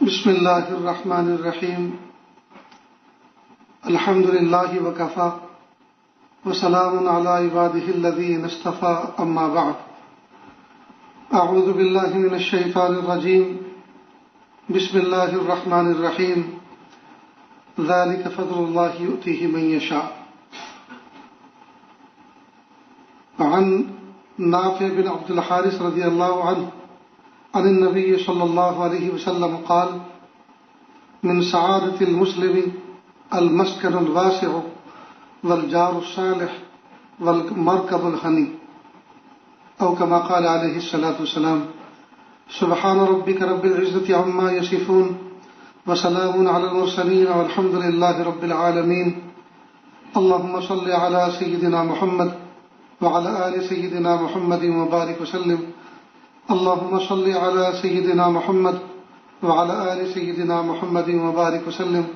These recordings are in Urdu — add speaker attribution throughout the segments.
Speaker 1: بسم اللہ الرحمن الرحیم الحمد للہ وکفی وسلام علی عبادہ الذین اصطفی اما بعد اعوذ باللہ من الشیطان الرجیم بسم اللہ الرحمن الرحیم ذلک فضل اللہ یؤتیہ من یشاء عن نافع بن عبد الحارث رضی اللہ عنہ عن النبي صلى الله عليه وسلم قال من سعادة المسلم المسكن الواسع والجار الصالح والمركب الغني أو كما قال عليه الصلاة والسلام سبحان ربك رب العزة عما يصفون وسلام على المرسلين والحمد لله رب العالمين اللهم صل على سيدنا محمد وعلى آل سيدنا محمد وبارك وسلم اللهم صل على سيدنا محمد وعلى آل سيدنا محمد وبارك وسلم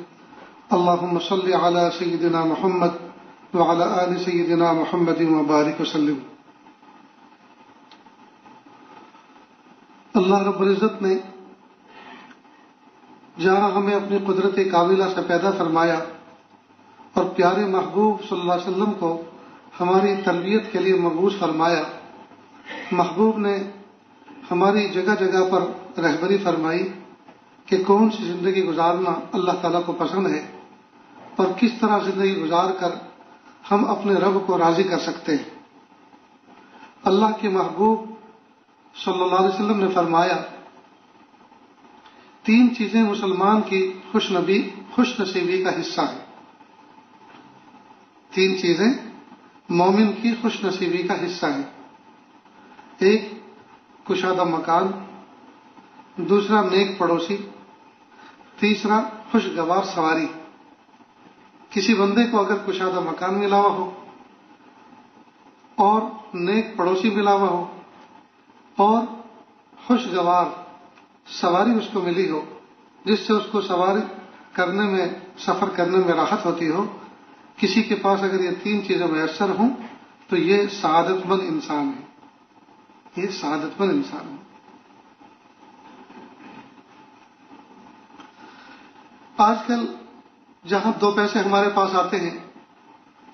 Speaker 1: اللهم صل على سيدنا محمد وعلى آل سيدنا محمد وبارك وسلم۔ اللہ رب العزت نے جہاں ہمیں اپنی قدرت کاملہ سے پیدا فرمایا اور پیارے محبوب صلی اللہ علیہ وسلم کو ہماری تربیت کے لیے مبعوث فرمایا، محبوب نے ہماری جگہ جگہ پر رہبری فرمائی کہ کون سی زندگی گزارنا اللہ تعالیٰ کو پسند ہے اور کس طرح زندگی گزار کر ہم اپنے رب کو راضی کر سکتے ہیں۔ اللہ کے محبوب صلی اللہ علیہ وسلم نے فرمایا تین چیزیں مسلمان کی خوش نصیبی کا حصہ ہیں۔ تین چیزیں مومن کی خوش نصیبی کا حصہ ہیں۔ ایک کشادہ مکان، دوسرا نیک پڑوسی، تیسرا خوشگوار سواری۔ کسی بندے کو اگر کشادہ مکان ملا ہوا ہو اور نیک پڑوسی ملا ہوا ہو اور خوشگوار سواری اس کو ملی ہو جس سے اس کو سواری کرنے میں سفر کرنے میں راحت ہوتی ہو، کسی کے پاس اگر یہ تین چیزیں میسر ہوں تو یہ سعادت مند انسان ہے، یہ سعادت مند انسان ہے۔ آج کل جہاں دو پیسے ہمارے پاس آتے ہیں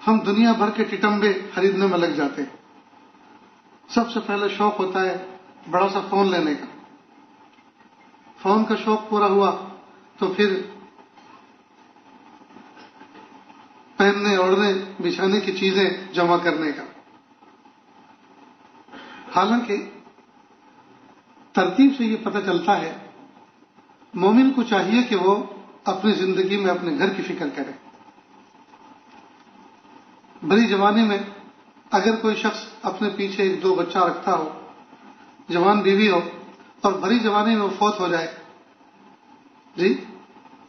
Speaker 1: ہم دنیا بھر کے ٹٹمبے خریدنے میں لگ جاتے ہیں۔ سب سے پہلے شوق ہوتا ہے بڑا سا فون لینے کا، فون کا شوق پورا ہوا تو پھر پہننے اوڑھنے بچھانے کی چیزیں جمع کرنے کا۔ حالانکہ ترتیب سے یہ پتہ چلتا ہے مومن کو چاہیے کہ وہ اپنی زندگی میں اپنے گھر کی فکر کرے۔ بڑی جوانی میں اگر کوئی شخص اپنے پیچھے ایک دو بچہ رکھتا ہو، جوان بیوی ہو اور بڑی جوانی میں وہ فوت ہو جائے جی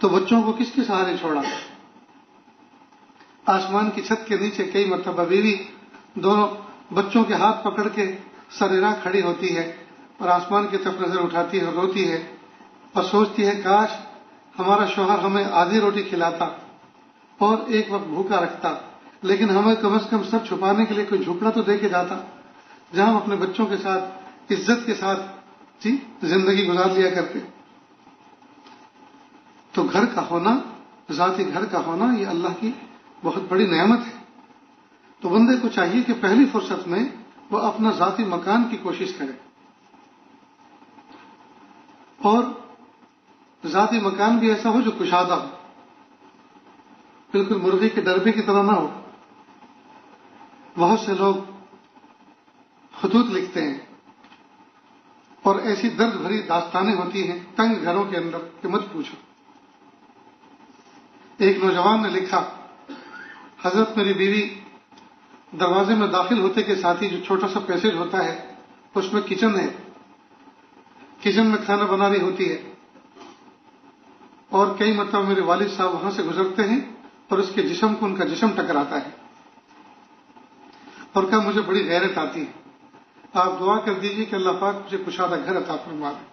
Speaker 1: تو بچوں کو کس کے سہارے چھوڑا؟ آسمان کی چھت کے نیچے کئی مرتبہ بیوی دونوں بچوں کے ہاتھ پکڑ کے سریراں کھڑی ہوتی ہے اور آسمان کی طرف نظر اٹھاتی ہے اور روتی ہے اور سوچتی ہے کاش ہمارا شوہر ہمیں آدھی روٹی کھلاتا اور ایک وقت بھوکا رکھتا، لیکن ہمیں کم از کم سر چھپانے کے لیے کوئی جھوپڑا تو دے کے جاتا جہاں ہم اپنے بچوں کے ساتھ عزت کے ساتھ زندگی گزار لیا کرتے۔ تو گھر کا ہونا، ذاتی گھر کا ہونا، یہ اللہ کی بہت بڑی نعمت ہے۔ تو بندے کو چاہیے کہ پہلی فرصت میں وہ اپنا ذاتی مکان کی کوشش کرے اور ذاتی مکان بھی ایسا ہو جو کشادہ ہو، بالکل مرغی کے ڈربے کی طرح نہ ہو۔ بہت سے لوگ خطوط لکھتے ہیں اور ایسی درد بھری داستانیں ہوتی ہیں تنگ گھروں کے اندر کہ مت پوچھو۔ ایک نوجوان نے لکھا، حضرت میری بیوی دروازے میں داخل ہوتے کے ساتھ ہی جو چھوٹا سا پیسیج ہوتا ہے اس میں کچن ہے، کچن میں کھانا بنا رہی ہوتی ہے اور کئی مرتبہ میرے والد صاحب وہاں سے گزرتے ہیں اور اس کے جسم کو ان کا جسم ٹکراتا ہے اور کہا مجھے بڑی غیرت آتی ہے، آپ دعا کر دیجیے کہ اللہ پاک مجھے کشادہ گھر عطا فرما دے۔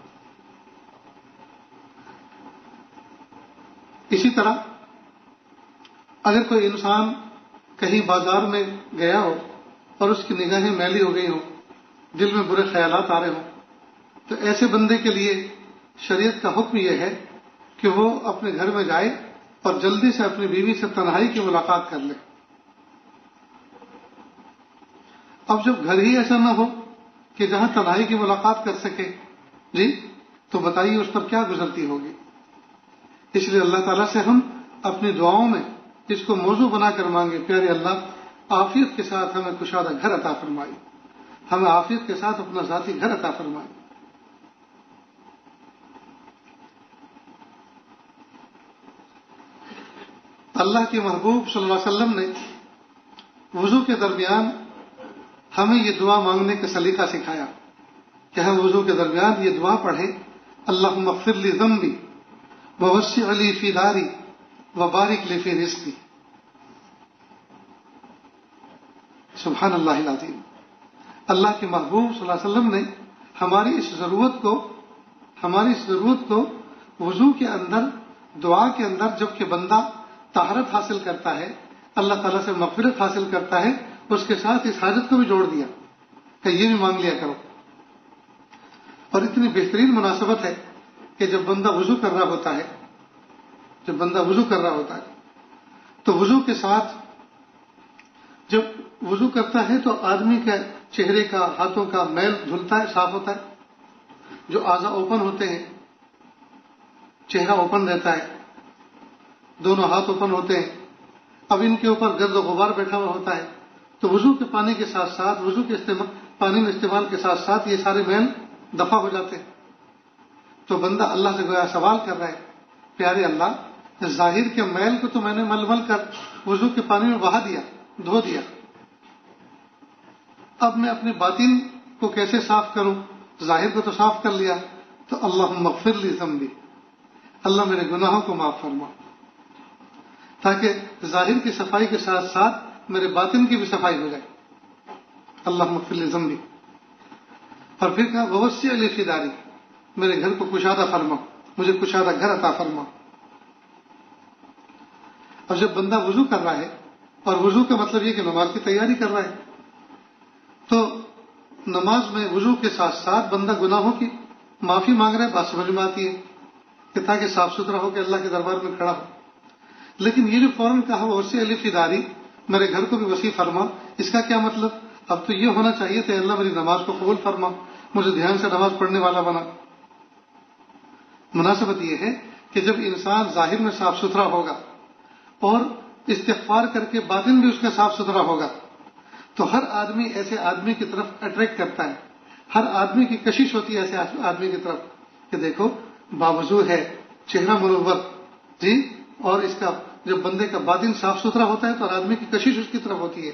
Speaker 1: اسی طرح اگر کوئی انسان کہیں بازار میں گیا ہو اور اس کی نگاہیں میلی ہو گئی ہوں، دل میں برے خیالات آ رہے ہوں، تو ایسے بندے کے لیے شریعت کا حکم یہ ہے کہ وہ اپنے گھر میں جائے اور جلدی سے اپنی بیوی سے تنہائی کی ملاقات کر لے. اب جب گھر ہی ایسا نہ ہو کہ جہاں تنہائی کی ملاقات کر سکے جی، تو بتائیے اس پر کیا گزرتی ہوگی. اس لیے اللہ تعالیٰ سے ہم اپنی دعاؤں میں اس کو موضوع بنا کر مانگے، پیارے اللہ عافیت کے ساتھ ہمیں کشادہ گھر عطا فرمائی، ہمیں عافیت کے ساتھ اپنا ذاتی گھر عطا فرمائی. اللہ کے محبوب صلی اللہ علیہ وسلم نے وضو کے درمیان ہمیں یہ دعا مانگنے کا سلیقہ سکھایا کہ ہم وضو کے درمیان یہ دعا پڑھیں، اللہم اغفر لی ذنبی ووسع لی فی داری وبارک لی فی رزقی. سبحان اللہ العظیم. اللہ کے محبوب صلی اللہ علیہ وسلم نے ہماری اس ضرورت کو وضو کے اندر، دعا کے اندر، جبکہ بندہ طہارت حاصل کرتا ہے، اللہ تعالیٰ سے مغفرت حاصل کرتا ہے، اس کے ساتھ اس حاجت کو بھی جوڑ دیا کہ یہ بھی مانگ لیا کرو. اور اتنی بہترین مناسبت ہے کہ جب بندہ وضو کر رہا ہوتا ہے تو وضو کے ساتھ جب وضو کرتا ہے تو آدمی کے چہرے کا، ہاتھوں کا میل دھلتا ہے، صاف ہوتا ہے. جو اعضاء اوپن ہوتے ہیں، چہرہ اوپن رہتا ہے، دونوں ہاتھ اوپن ہوتے ہیں. اب ان کے اوپر گرد و غبار بیٹھا ہوا ہوتا ہے تو وضو کے پانی کے ساتھ ساتھ، وضو کے پانی میں استعمال کے ساتھ ساتھ یہ سارے میل دفع ہو جاتے ہیں. تو بندہ اللہ سے گویا سوال کر رہا ہے، پیارے اللہ ظاہر کے میل کو تو میں نے مل مل کر وضو کے پانی میں بہا دیا، دھو دیا، اب میں اپنے باطن کو کیسے صاف کروں؟ ظاہر کو تو صاف کر لیا، تو اللہم اغفر لی ذنبی، اللہ میرے گناہوں کو معاف فرما، تاکہ ظاہر کی صفائی کے ساتھ ساتھ میرے باطن کی بھی صفائی ہو جائے. اللہم اغفر لی ذنبی. اور پھر کہا ووسع لی فی داری، میرے گھر کو کشادہ فرما، مجھے کشادہ گھر عطا فرما. اور جب بندہ وضو کر رہا ہے، اور وضو کا مطلب یہ کہ نماز کی تیاری کر رہا ہے، تو نماز میں وضو کے ساتھ ساتھ بندہ گناہوں کی معافی مانگ رہا ہے. بات سمجھ میں آتی ہے کہ تاکہ صاف ستھرا ہو کے اللہ کے دربار میں کھڑا ہو. لیکن یہ جو فوراً کہا وسع لی فی داری، میرے گھر کو بھی وسیع فرما، اس کا کیا مطلب؟ اب تو یہ ہونا چاہیے تھا اللہ میری نماز کو قبول فرما، مجھے دھیان سے نماز پڑھنے والا بنا. مناسبت یہ ہے کہ جب انسان ظاہر میں صاف ستھرا ہوگا اور استغفار کر کے باطن بھی اس کا صاف ستھرا ہوگا تو ہر آدمی ایسے آدمی کی طرف اٹریکٹ کرتا ہے. ہر آدمی کی کشش ہوتی ہے ایسے آدمی کی طرف کہ دیکھو باوضو ہے، چہرہ منور جی، اور اس کا جب بندے کا باطن صاف ستھرا ہوتا ہے تو ہر آدمی کی کشش اس کی طرف ہوتی ہے.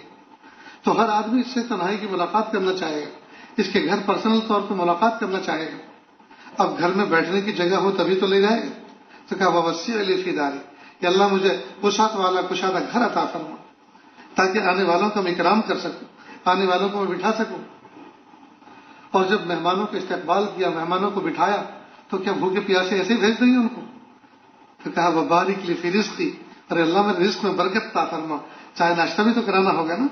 Speaker 1: تو ہر آدمی اس سے تنہائی کی ملاقات کرنا چاہے گا، اس کے گھر پرسنل طور پر ملاقات کرنا چاہے گا. اب گھر میں بیٹھنے کی جگہ ہو تبھی تو لے جائے گا. تو کہا ووسع لی فی داری، کہ اللہ مجھے وسعت والا کشادہ گھر عطا فرما، تاکہ آنے والوں کا میں اکرام کر سکوں، آنے والوں کو میں بٹھا سکوں. اور جب مہمانوں کا استقبال کیا، مہمانوں کو بٹھایا، تو کیا بھوکے پیاسے ایسے ہی بھیج دیں گے ان کو؟ تو کہا وبارک لی فی رزقی، ارے اللہ میرے رزق میں برکت عطا فرما، چاہے ناشتہ بھی تو کرانا ہوگا نا.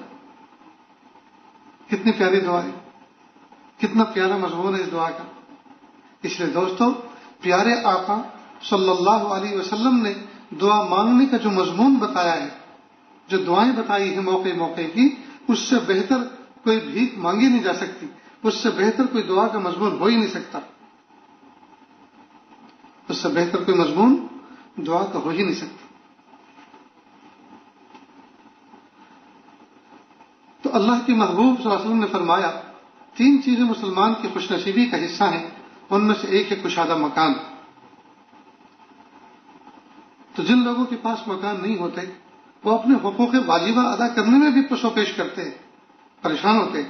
Speaker 1: کتنی پیاری دعا ہے، کتنا پیارا مضمون ہے اس دعا کا. اس لیے دوستو، پیارے آقا صلی اللہ علیہ وسلم نے دعا مانگنے کا جو مضمون بتایا ہے، جو دعائیں بتائی ہیں موقع موقع کی، اس سے بہتر کوئی بھیک مانگی نہیں جا سکتی، اس سے بہتر کوئی دعا کا مضمون ہو ہی نہیں سکتا، اس سے بہتر کوئی مضمون دعا کا ہو ہی نہیں سکتا. تو اللہ کے محبوب صلی اللہ علیہ وسلم نے فرمایا 3 چیزیں مسلمان کی خوش نصیبی کا حصہ ہیں، ان میں سے ایک ہے کشادہ مکان. تو جن لوگوں کے پاس مکان نہیں ہوتے وہ اپنے حقوق واجبہ ادا کرنے میں بھی پس و پیش کرتے ہیں، پریشان ہوتے ہیں.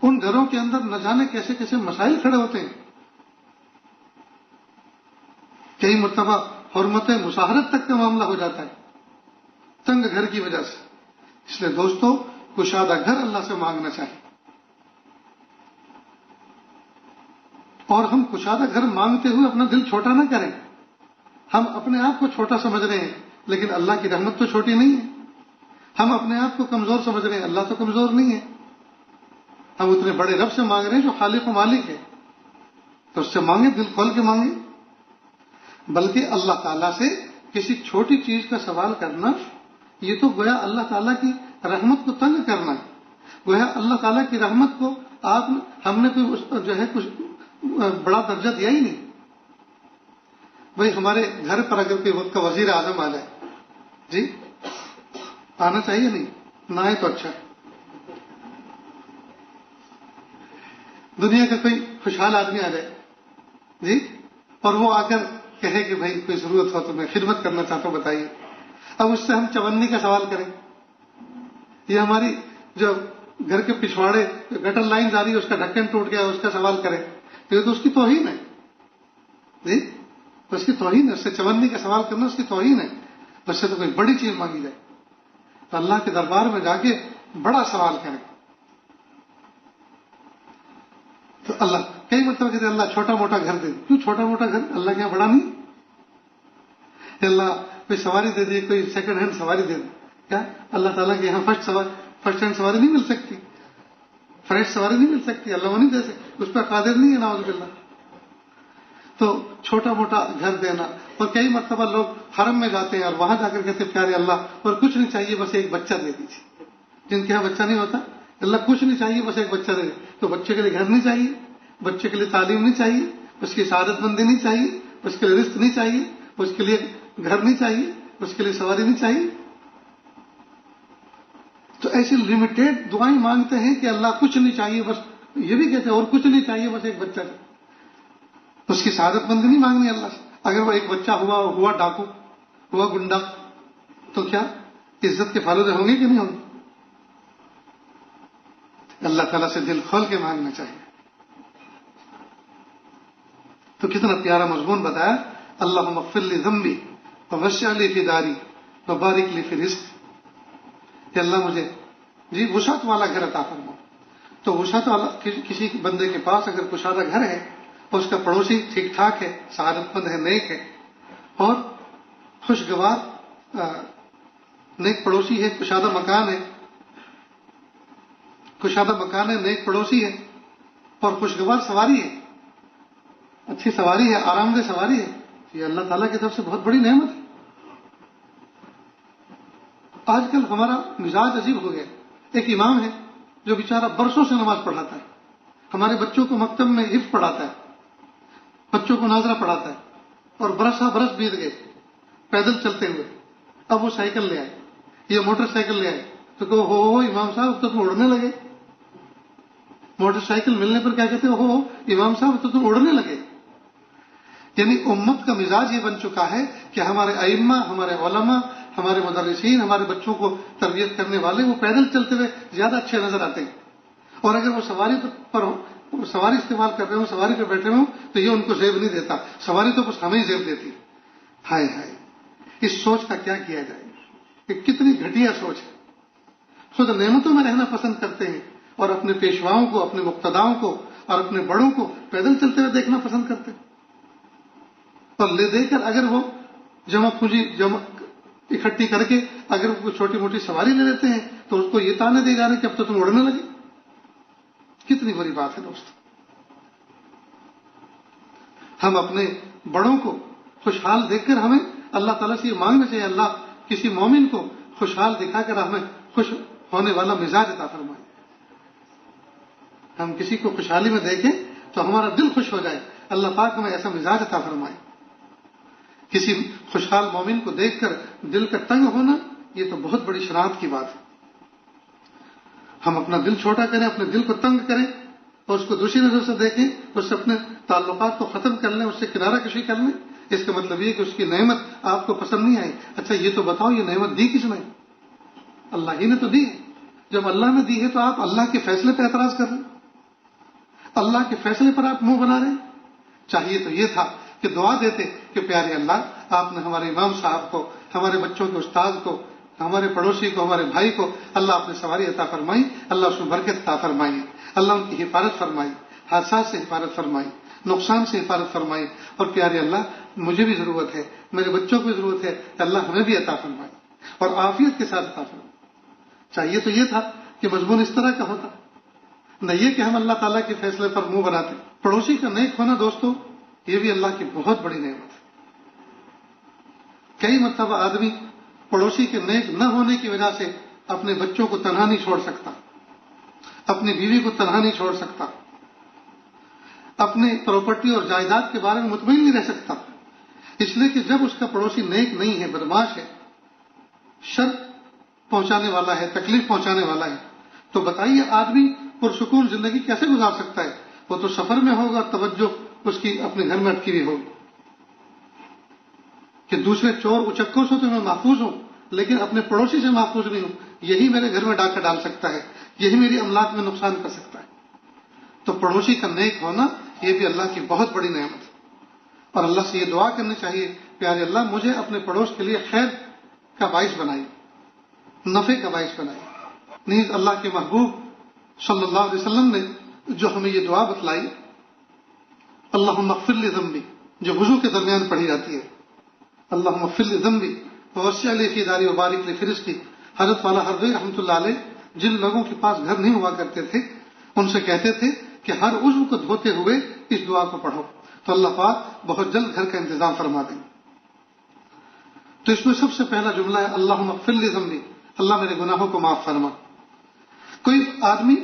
Speaker 1: ان گھروں کے اندر نہ جانے کیسے کیسے مسائل کھڑے ہوتے ہیں. کئی مرتبہ حرمت مصاہرت تک کا معاملہ ہو جاتا ہے تنگ گھر کی وجہ سے. اس لیے دوستو، کشادہ گھر اللہ سے مانگنا چاہیے. اور ہم کشادہ گھر مانگتے ہوئے اپنا دل چھوٹا نہ کریں. ہم اپنے آپ کو چھوٹا سمجھ رہے ہیں، لیکن اللہ کی رحمت تو چھوٹی نہیں ہے. ہم اپنے آپ کو کمزور سمجھ رہے ہیں، اللہ تو کمزور نہیں ہے. ہم اتنے بڑے رب سے مانگ رہے ہیں جو خالق و مالک ہے، تو اس سے مانگیں، دل کھول کے مانگیں. بلکہ اللہ تعالیٰ سے کسی چھوٹی چیز کا سوال کرنا یہ تو گویا اللہ تعالیٰ کی رحمت کو تنگ کرنا ہے. گویا اللہ تعالیٰ کی رحمت کو ہم نے کوئی جو ہے کچھ بڑا درجہ دیا ہی نہیں. بھائی ہمارے گھر پر اگر کوئی وقت کا وزیر اعظم آ جائے, جی آنا چاہیے نہیں, نہ آئے تو اچھا ہے. دنیا کا کوئی خوشحال آدمی آ جائے, جی, اور وہ آ کر کہے کہ بھائی کوئی ضرورت ہو تو میں خدمت کرنا چاہتا ہوں, بتائیے. اب اس سے ہم چونی کا سوال کریں, یہ ہماری جو گھر کے پچھواڑے گٹر لائن جا رہی ہے اس کا ڈھکن ٹوٹ گیا اس کا سوال کریں, تو یہ تو اس کی توہین ہے. جی, اس کی توہین ہے. اس سے چونی کا سوال کرنا اس کی توہین ہے. اس سے تو کوئی بڑی چیز مانگی جائے تو اللہ کے دربار میں جا کے بڑا سوال کریں. تو اللہ کئی مرتبہ کہتے ہیں اللہ چھوٹا موٹا گھر دے. کیوں چھوٹا موٹا گھر؟ اللہ کے یہاں بڑا نہیں. اللہ کوئی سواری دے دے, کوئی سیکنڈ ہینڈ سواری دے دے, کیا اللہ تعالیٰ کے یہاں فرسٹ ہینڈ سواری نہیں مل سکتی, فریش سواری نہیں مل سکتی؟ اللہ وہ نہیں دے سکتی, اس پہ قادر نہیں ہے نعوذ باللہ. تو چھوٹا موٹا گھر دینا. اور کئی مرتبہ لوگ حرم میں جاتے ہیں اور وہاں جا کر کہتے ہیں پیارے اللہ اور کچھ نہیں چاہیے بس ایک بچہ دے دیجیے. جن کے یہاں بچہ نہیں ہوتا, اللہ کچھ نہیں چاہیے بس ایک بچہ دے دے. تو بچے کے لیے گھر نہیں چاہیے, بچے کے لیے تعلیم نہیں چاہیے, اس کی سعادت مندی نہیں چاہیے, اس کے لیے رزق نہیں چاہیے, اس کے لیے گھر نہیں چاہیے, اس کے لیے سواری نہیں چاہیے. تو ایسی لمیٹیڈ دعائیں مانگتے ہیں کہ اللہ کچھ نہیں چاہیے بس, یہ بھی کہتے ہیں اور کچھ نہیں چاہیے بس ایک بچہ دے. اس کی سعادت مندی نہیں مانگنی اللہ سے. اگر وہ ایک بچہ ہوا ڈاکو, ہوا گنڈا, تو کیا عزت کے فالودے ہوں گے کہ نہیں ہوں گے؟ اللہ تعالیٰ سے دل کھول کے مانگنا چاہیے. تو کتنا پیارا مضمون بتایا, اللہم اغفر لی ذنبی ووسع لی فی داری وبارک لی فی رزقی. کہ اللہ مجھے جی وسعت والا گھر عطا فرما. تو وسعت والا کسی بندے کے پاس اگر کشادہ گھر ہے اور اس کا پڑوسی ٹھیک ٹھاک ہے, سعادت مند ہے, نیک ہے اور خوشگوار نیک پڑوسی ہے, کشادہ مکان ہے, نیک پڑوسی ہے اور خوشگوار سواری ہے, اچھی سواری ہے, آرام دہ سواری ہے, یہ اللہ تعالیٰ کی طرف سے بہت بڑی نعمت ہے. آج کل ہمارا مزاج عجیب ہو گیا. ایک امام ہے جو بیچارہ برسوں سے نماز پڑھاتا ہے, ہمارے بچوں کو مکتب میں حفظ پڑھاتا ہے, بچوں کو ناظرہ پڑھاتا ہے, اور برس بیت گئے پیدل چلتے ہوئے. اب وہ سائیکل لے آئے, یہ موٹر سائیکل لے آئے, تو کہ ہو امام صاحب اب تو تم اڑنے لگے. موٹر سائیکل ملنے پر کیا کہتے ہو امام صاحب اب تو تم اڑنے لگے. یعنی امت کا مزاج یہ بن چکا ہے کہ ہمارے ائمہ, ہمارے علماء, ہمارے مدرسین, ہمارے بچوں کو تربیت کرنے والے وہ پیدل چلتے ہوئے زیادہ اچھے نظر آتے ہیں. اور اگر وہ سواری پر سواری استعمال کر رہے ہوں, سواری پہ بیٹھے ہوں, تو یہ ان کو زیب نہیں دیتا, سواری تو بس ہمیں ہی زیب دیتی. ہائے ہائے, اس سوچ کا کیا کیا جائے؟ یہ کتنی گھٹیا سوچ ہے. خود نعمتوں میں رہنا پسند کرتے ہیں اور اپنے پیشواؤں کو, اپنے مقتداؤں کو اور اپنے بڑوں کو پیدل چلتے ہوئے دیکھنا پسند کرتے ہیں. اور لے دے کر اگر وہ جمع پونجی اکٹھی کر کے اگر وہ چھوٹی موٹی سواری لے لیتے ہیں تو اس کو یہ تانے دے جانے کہ اب تو تم اڑنے لگے. کتنی بڑی بات ہے دوست. ہم اپنے بڑوں کو خوشحال دیکھ کر ہمیں اللہ تعالیٰ سے یہ مانگنا چاہیے, اللہ کسی مومن کو خوشحال دکھا کر ہمیں خوش ہونے والا مزاج عطا فرمائے. ہم کسی کو خوشحالی میں دیکھیں تو ہمارا دل خوش ہو جائے, اللہ پاک ہمیں ایسا مزاج عطا فرمائے. کسی خوشحال مومن کو دیکھ کر دل کا تنگ ہونا یہ تو بہت بڑی شرارت کی بات ہے. ہم اپنا دل چھوٹا کریں, اپنے دل کو تنگ کریں اور اس کو دوسری نظر سے دیکھیں, اس سے اپنے تعلقات کو ختم کر لیں, اس سے کنارہ کشی کر لیں. اس کا مطلب یہ کہ اس کی نعمت آپ کو پسند نہیں آئی. اچھا یہ تو بتاؤ یہ نعمت دی کس نے؟ اللہ ہی نے تو دی ہے. جب اللہ نے دی ہے تو آپ اللہ کے فیصلے پہ اعتراض کر رہے ہیں, اللہ کے فیصلے پر آپ منہ بنا رہے ہیں. چاہیے تو یہ تھا کہ دعا دیتے کہ پیارے اللہ آپ نے ہمارے امام صاحب کو, ہمارے بچوں کے استاد کو, ہمارے پڑوسی کو, ہمارے بھائی کو اللہ اپنے سواری عطا فرمائی, اللہ اس میں برکت عطا فرمائی, اللہ ان کی حفاظت فرمائی, حادثات سے حفاظت فرمائی, نقصان سے حفاظت فرمائی. اور پیارے اللہ مجھے بھی ضرورت ہے, میرے بچوں کو بھی ضرورت ہے, اللہ ہمیں بھی عطا فرمائی اور عافیت کے ساتھ عطا فرمائی. چاہیے تو یہ تھا کہ مضمون اس طرح کا ہوتا, نہ یہ کہ ہم اللہ تعالیٰ کے فیصلے پر منہ بناتے. پڑوسی کا نیک ہونا دوستو یہ بھی اللہ کی بہت بڑی نعمت ہے. کئی مرتبہ آدمی پڑوسی کے نیک نہ ہونے کی وجہ سے اپنے بچوں کو تنہا نہیں چھوڑ سکتا، اپنی بیوی کو تنہا نہیں چھوڑ سکتا، اپنی پراپرٹی اور جائیداد کے بارے میں مطمئن نہیں رہ سکتا، اس لیے کہ جب اس کا پڑوسی نیک نہیں ہے، بدماش ہے، شر پہنچانے والا ہے، تکلیف پہنچانے والا ہے، تو بتائیے آدمی پرسکون زندگی کیسے گزار سکتا ہے؟ وہ تو سفر میں ہوگا، توجہ اس کی اپنے گھر میں اٹکی ہوئی ہوگی کہ دوسرے چور اچکوں سے تو میں محفوظ ہوں، لیکن اپنے پڑوسی سے محفوظ نہیں ہوں، یہی میرے گھر میں ڈاکہ ڈال سکتا ہے، یہی میری املاک میں نقصان کر سکتا ہے۔ تو پڑوسی کا نیک ہونا یہ بھی اللہ کی بہت بڑی نعمت ہے، اور اللہ سے یہ دعا کرنی چاہیے، پیارے اللہ مجھے اپنے پڑوس کے لیے خیر کا باعث بنائی، نفع کا باعث بنائی۔ نیز اللہ کے محبوب صلی اللہ علیہ وسلم نے جو ہمیں یہ دعا بتلائی، اللہم اغفر لی ذنبی، جو وضو کے درمیان پڑھی جاتی ہے، اللہم اغفر لی ذنبی ووسع لی فی داری وبارک لی فی رزقی۔ حضرت والا حربی رحمۃ اللہ علیہ جن لوگوں کے پاس گھر نہیں ہوا کرتے تھے ان سے کہتے تھے کہ ہر عضو کو دھوتے ہوئے اس دعا کو پڑھو تو اللہ پاک بہت جلد گھر کا انتظام فرما دیں۔ تو اس میں سب سے پہلا جملہ ہے اللہم اغفر لی ذنبی، اللہ میرے گناہوں کو معاف فرما۔ کوئی آدمی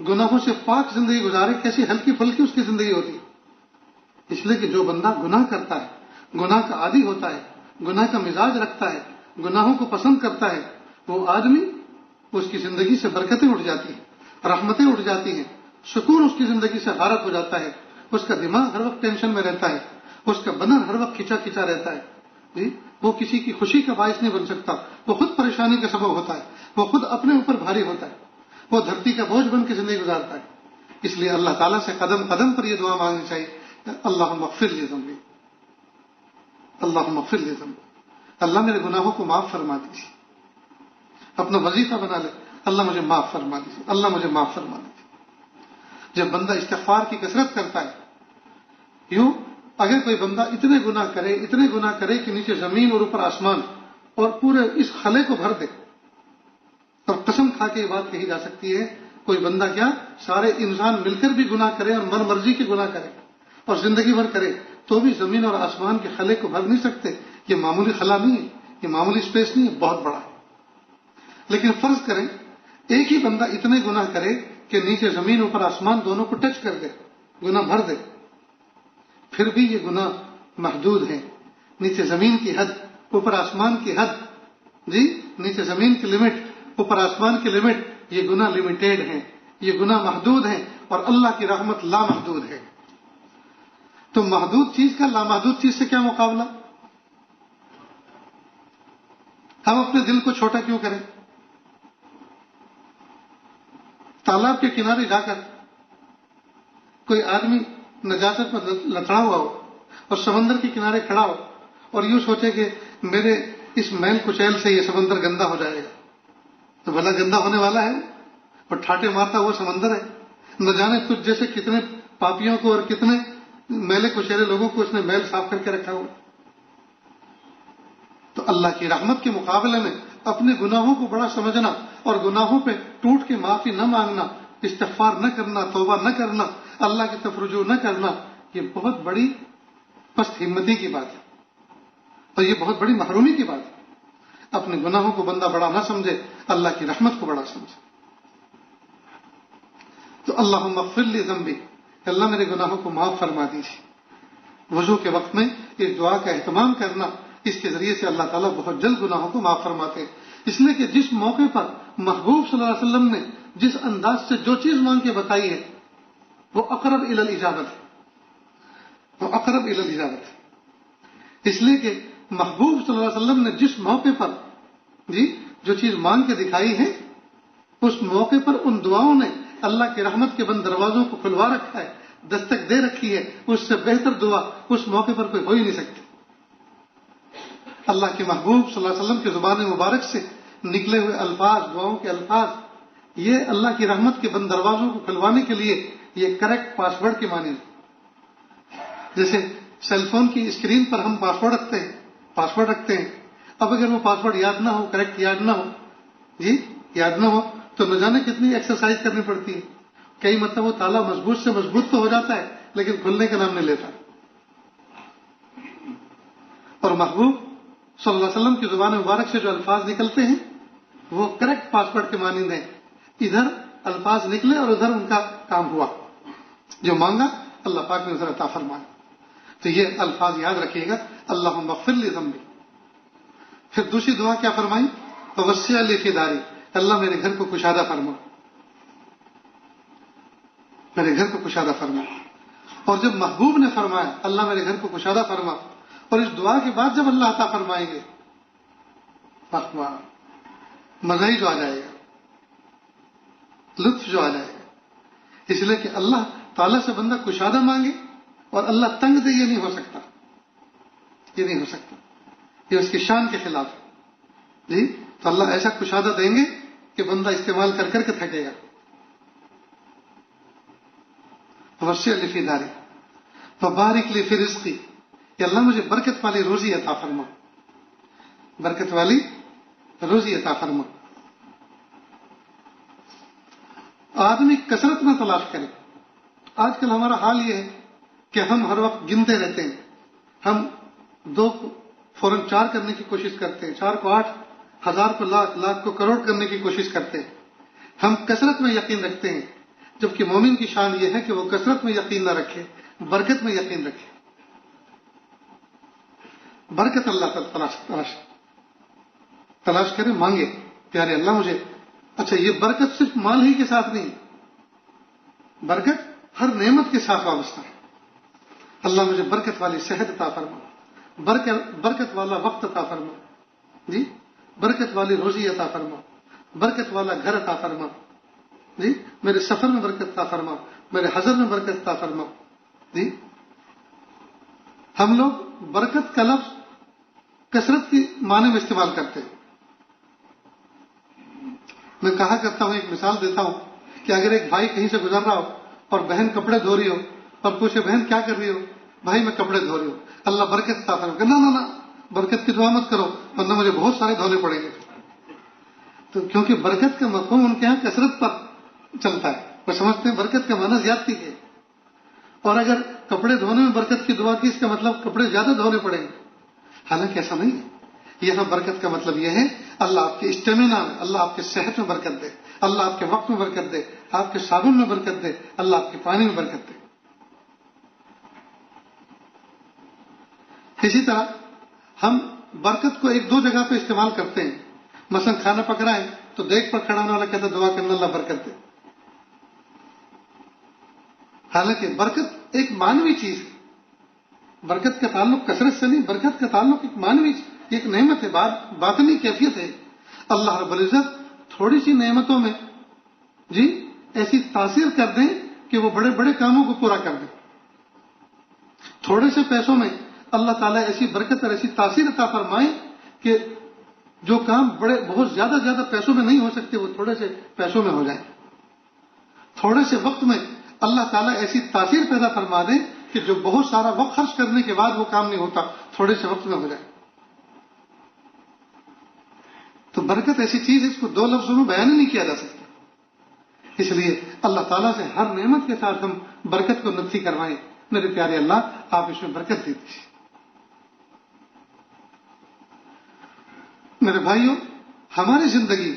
Speaker 1: گناہوں سے پاک زندگی گزارے، کیسی ہلکی پھلکی اس کی زندگی ہوتی ہے، اس لیے کہ جو بندہ گناہ کرتا ہے، گناہ کا عادی ہوتا ہے، گناہ کا مزاج رکھتا ہے، گناہوں کو پسند کرتا ہے، وہ آدمی اس کی زندگی سے برکتیں اٹھ جاتی ہیں، رحمتیں اٹھ جاتی ہیں، سکون اس کی زندگی سے غارت ہو جاتا ہے، اس کا دماغ ہر وقت ٹینشن میں رہتا ہے، اس کا بدن ہر وقت کھچا کھچا رہتا ہے، جی وہ کسی کی خوشی کا باعث نہیں بن سکتا، وہ خود پریشانی کا سبب ہوتا ہے، وہ خود اپنے اوپر بھاری ہوتا ہے، وہ دھرتی کا بوجھ بن کے زندگی گزارتا ہے۔ اس لیے اللہ تعالیٰ سے قدم قدم پر یہ دعا مانگنی چاہیے، اللہم اغفر لی ذنبی، اللہم اغفر لی ذنبی، اللہ میرے گناہوں کو معاف فرما دیجیے۔ اپنا وظیفہ بنا لے، اللہ مجھے معاف فرما دیجیے، اللہ مجھے معاف فرما دیجیے۔ جب بندہ استغفار کی کثرت کرتا ہے، یوں اگر کوئی بندہ اتنے گناہ کرے کہ نیچے زمین اور اوپر آسمان اور پورے اس خلے کو بھر دے، اور قسم کھا کے یہ بات کہی جا سکتی ہے کوئی بندہ کیا سارے انسان مل کر بھی گناہ کرے اور من مرضی کے گناہ کرے اور زندگی بھر کرے تو بھی زمین اور آسمان کے خلے کو بھر نہیں سکتے۔ یہ معمولی خلا نہیں ہے، یہ معمولی اسپیس نہیں ہے، بہت بڑا ہے۔ لیکن فرض کریں ایک ہی بندہ اتنے گناہ کرے کہ نیچے زمین اوپر آسمان دونوں کو ٹچ کر دے، گناہ بھر دے، پھر بھی یہ گناہ محدود ہیں، نیچے زمین کی حد اوپر آسمان کی حد، جی نیچے زمین کی لمٹ اوپر آسمان کی لمٹ، یہ گناہ لمیٹیڈ ہیں، یہ گناہ محدود ہیں، اور اللہ کی رحمت لامحدود ہے۔ تو محدود چیز کا لامحدود چیز سے کیا مقابلہ؟ ہم اپنے دل کو چھوٹا کیوں کریں؟ تالاب کے کنارے جا کر کوئی آدمی نجاست پر لتڑا ہوا ہو اور سمندر کے کنارے کھڑا ہو اور یوں سوچے کہ میرے اس میل کچیل سے یہ سمندر گندا ہو جائے گا، تو بھلا گندا ہونے والا ہے اور ٹھاٹے مارتا ہوا سمندر ہے، نہ جانے تجھ جیسے کتنے پاپیوں کو اور کتنے میلے کچیلے لوگوں کو اس نے میل صاف کر کے رکھا ہوا۔ تو اللہ کی رحمت کے مقابلے میں اپنے گناہوں کو بڑا سمجھنا اور گناہوں پہ ٹوٹ کے معافی نہ مانگنا، استغفار نہ کرنا، توبہ نہ کرنا، اللہ کی طرف رجوع نہ کرنا، یہ بہت بڑی پست ہمتی کی بات ہے اور یہ بہت بڑی محرومی کی بات ہے۔ اپنے گناہوں کو بندہ بڑا نہ سمجھے، اللہ کی رحمت کو بڑا سمجھے۔ تو اللہم اغفر لی ذنبی، اللہ میرے گناہوں کو معاف فرما دیجیے۔ وضو کے وقت میں اس دعا کا اہتمام کرنا، اس کے ذریعے سے اللہ تعالیٰ بہت جلد گناہوں کو معاف فرماتے ہیں، اس لیے کہ جس موقع پر محبوب صلی اللہ علیہ وسلم نے جس انداز سے جو چیز مانگ کے بتائی ہے وہ اقرب الی الاجابت ہے، وہ اقرب الی الاجابت ہے، اس لیے کہ محبوب صلی اللہ علیہ وسلم نے جس موقع پر جو چیز مانگ کے دکھائی ہے اس موقع پر ان دعاؤں نے اللہ کی رحمت کے بند دروازوں کو کھلوا رکھا ہے، دستک دے رکھی ہے، اس سے بہتر دعا اس موقع پر کوئی ہو ہی نہیں سکتی۔ اللہ کے محبوب صلی اللہ علیہ وسلم کی زبان مبارک سے نکلے ہوئے الفاظ، دعاؤں کے الفاظ، یہ اللہ کی رحمت کے بند دروازوں کو کھلوانے کے لیے یہ کریکٹ پاس ورڈ کے معنی ہے۔ جیسے سیل فون کی اسکرین پر ہم پاس ورڈ رکھتے ہیں، اب اگر وہ پاس ورڈ یاد نہ ہو، کریکٹ یاد نہ ہو، یاد نہ ہو تو نہ جانے کتنی ایکسرسائز کرنی پڑتی ہے، کئی مرتبہ وہ تالا مضبوط سے مضبوط تو ہو جاتا ہے لیکن کھلنے کا نام نہیں لیتا۔ اور محبوب صلی اللہ علیہ وسلم کی زبان مبارک سے جو الفاظ نکلتے ہیں وہ کریکٹ پاسورڈ کے مانند ہیں. ادھر الفاظ نکلے اور ادھر ان کا کام ہوا. جو مانگا اللہ پاک نے ادھر عطا فرمایا. تو یہ الفاظ یاد رکھیے گا. اللہم اغفر لی ذنبی. پھر دوسری دعا کیا فرمائی؟ وسع لی فی داری. اللہ میرے گھر کو کشادہ فرما، میرے گھر کو کشادہ فرما. اور جب محبوب نے فرمایا اللہ میرے گھر کو کشادہ فرما، اور اس دعا کے بعد جب اللہ عطا فرمائیں گے مزہ ہی جو آ جائے گا، لطف جو آ جائے گا. اس لیے کہ اللہ تعالیٰ سے بندہ کشادہ مانگے اور اللہ تنگ دے، یہ نہیں ہو سکتا، یہ نہیں ہو سکتا، یہ اس کی شان کے خلاف ہے. جی تو اللہ ایسا کشادہ دیں گے کہ بندہ استعمال کر کر کے تھکے گا. وسع لی فی داری وبارک لی فی رزقی. کہ اللہ مجھے برکت والی روزی عطا فرما، برکت والی روزی عطا فرما. آدمی کثرت میں تلاش کرے. آج کل ہمارا حال یہ ہے کہ ہم ہر وقت گنتے رہتے ہیں. ہم 2 کو فوراً 4 کرنے کی کوشش کرتے ہیں، 4 کو 8، 1000 کو لاکھ، لاکھ کو کروڑ کرنے کی کوشش کرتے ہیں. ہم کثرت میں یقین رکھتے ہیں، جبکہ مومن کی شان یہ ہے کہ وہ کثرت میں یقین نہ رکھے، برکت میں یقین رکھے. برکت اللہ کا تلاش کرے، مانگے. پیارے اللہ مجھے، اچھا یہ برکت صرف مال ہی کے ساتھ نہیں، برکت ہر نعمت کے ساتھ وابستہ ہے. اللہ مجھے برکت والی صحت عطا فرما، برکت والا وقت عطا فرما، جی برکت والی روزی عطا فرما، برکت والا گھر عطا فرما، جی میرے سفر میں برکت عطا فرما، میرے حضر میں برکت عطا فرما. جی ہم لوگ برکت کا لفظ کثرت کی معنی میں استعمال کرتے ہیں. میں کہا کرتا ہوں، ایک مثال دیتا ہوں کہ اگر ایک بھائی کہیں سے گزر رہا ہو اور بہن کپڑے دھو رہی ہو اور پوچھے بہن کیا کر رہی ہو؟ بھائی میں کپڑے دھو رہی ہوں. اللہ برکت عطا فرما. نہ برکت کی دعا مت کرو ورنہ مجھے بہت سارے دھونے پڑیں گے. تو کیونکہ برکت کا مفہوم ان کے یہاں کثرت پر چلتا ہے، وہ سمجھتے ہیں برکت کا معنی زیادتی ہے. اور اگر کپڑے دھونے میں برکت کی دعا کی، اس کا مطلب کپڑے زیادہ دھونے پڑیں گے. حالانکہ ایسا نہیں ہے. یہاں برکت کا مطلب یہ ہے اللہ آپ کے اسٹیمنا میں، اللہ آپ کے صحت میں برکت دے، اللہ آپ کے وقت میں برکت دے، آپ کے صابن میں برکت دے، اللہ آپ کے پانی میں برکت دے. اسی طرح ہم برکت کو 1-2 جگہ پہ استعمال کرتے ہیں. مثلا کھانا پک رہا ہے تو دیکھ پر کھڑا ہونے والا کہتا ہے دعا کرنا اللہ برکت دے. حالانکہ برکت ایک مانوی چیز ہے. برکت کا تعلق کثرت سے نہیں، برکت کا تعلق ایک مانوی، ایک نعمت ہے، باطنی کیفیت ہے. اللہ رب العزت تھوڑی سی نعمتوں میں جی ایسی تاثیر کر دیں کہ وہ بڑے بڑے کاموں کو پورا کر دیں. تھوڑے سے پیسوں میں اللہ تعالیٰ ایسی برکت اور ایسی تاثیر عطا فرمائے کہ جو کام بہت زیادہ پیسوں میں نہیں ہو سکتے وہ تھوڑے سے پیسوں میں ہو جائیں. تھوڑے سے وقت میں اللہ تعالیٰ ایسی تاثیر پیدا فرما دے کہ جو بہت سارا وقت خرچ کرنے کے بعد وہ کام نہیں ہوتا، تھوڑے سے وقت میں ہو جائے. تو برکت ایسی چیز ہے، اس کو 2 لفظوں میں بیان نہیں کیا جا سکتا. اس لیے اللہ تعالیٰ سے ہر نعمت کے ساتھ ہم برکت کو نفی کروائیں. میرے پیارے اللہ آپ اس میں برکت دیجیے. میرے بھائیوں، ہماری زندگی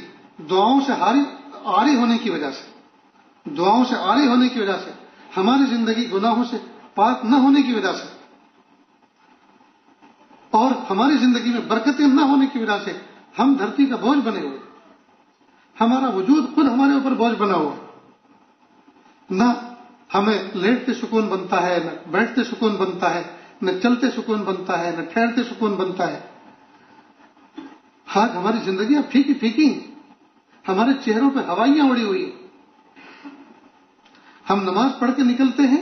Speaker 1: دعاؤں سے عاری ہونے کی وجہ سے، دعاؤں سے عاری ہونے کی وجہ سے، ہماری زندگی گناہوں سے پاک نہ ہونے کی وجہ سے، اور ہماری زندگی میں برکتیں نہ ہونے کی وجہ سے ہم دھرتی کا بوجھ بنے ہوئے. ہمارا وجود خود ہمارے اوپر بوجھ بنا ہوا. نہ ہمیں لیٹتے سکون بنتا ہے، نہ بیٹھتے سکون بنتا ہے، نہ چلتے سکون بنتا ہے، نہ ٹھہرتے سکون بنتا ہے. آج ہماری زندگیاں پھیکی پھیکی ہیں، ہمارے چہروں پہ ہوائیاں اڑی ہوئی ہیں. ہم نماز پڑھ کے نکلتے ہیں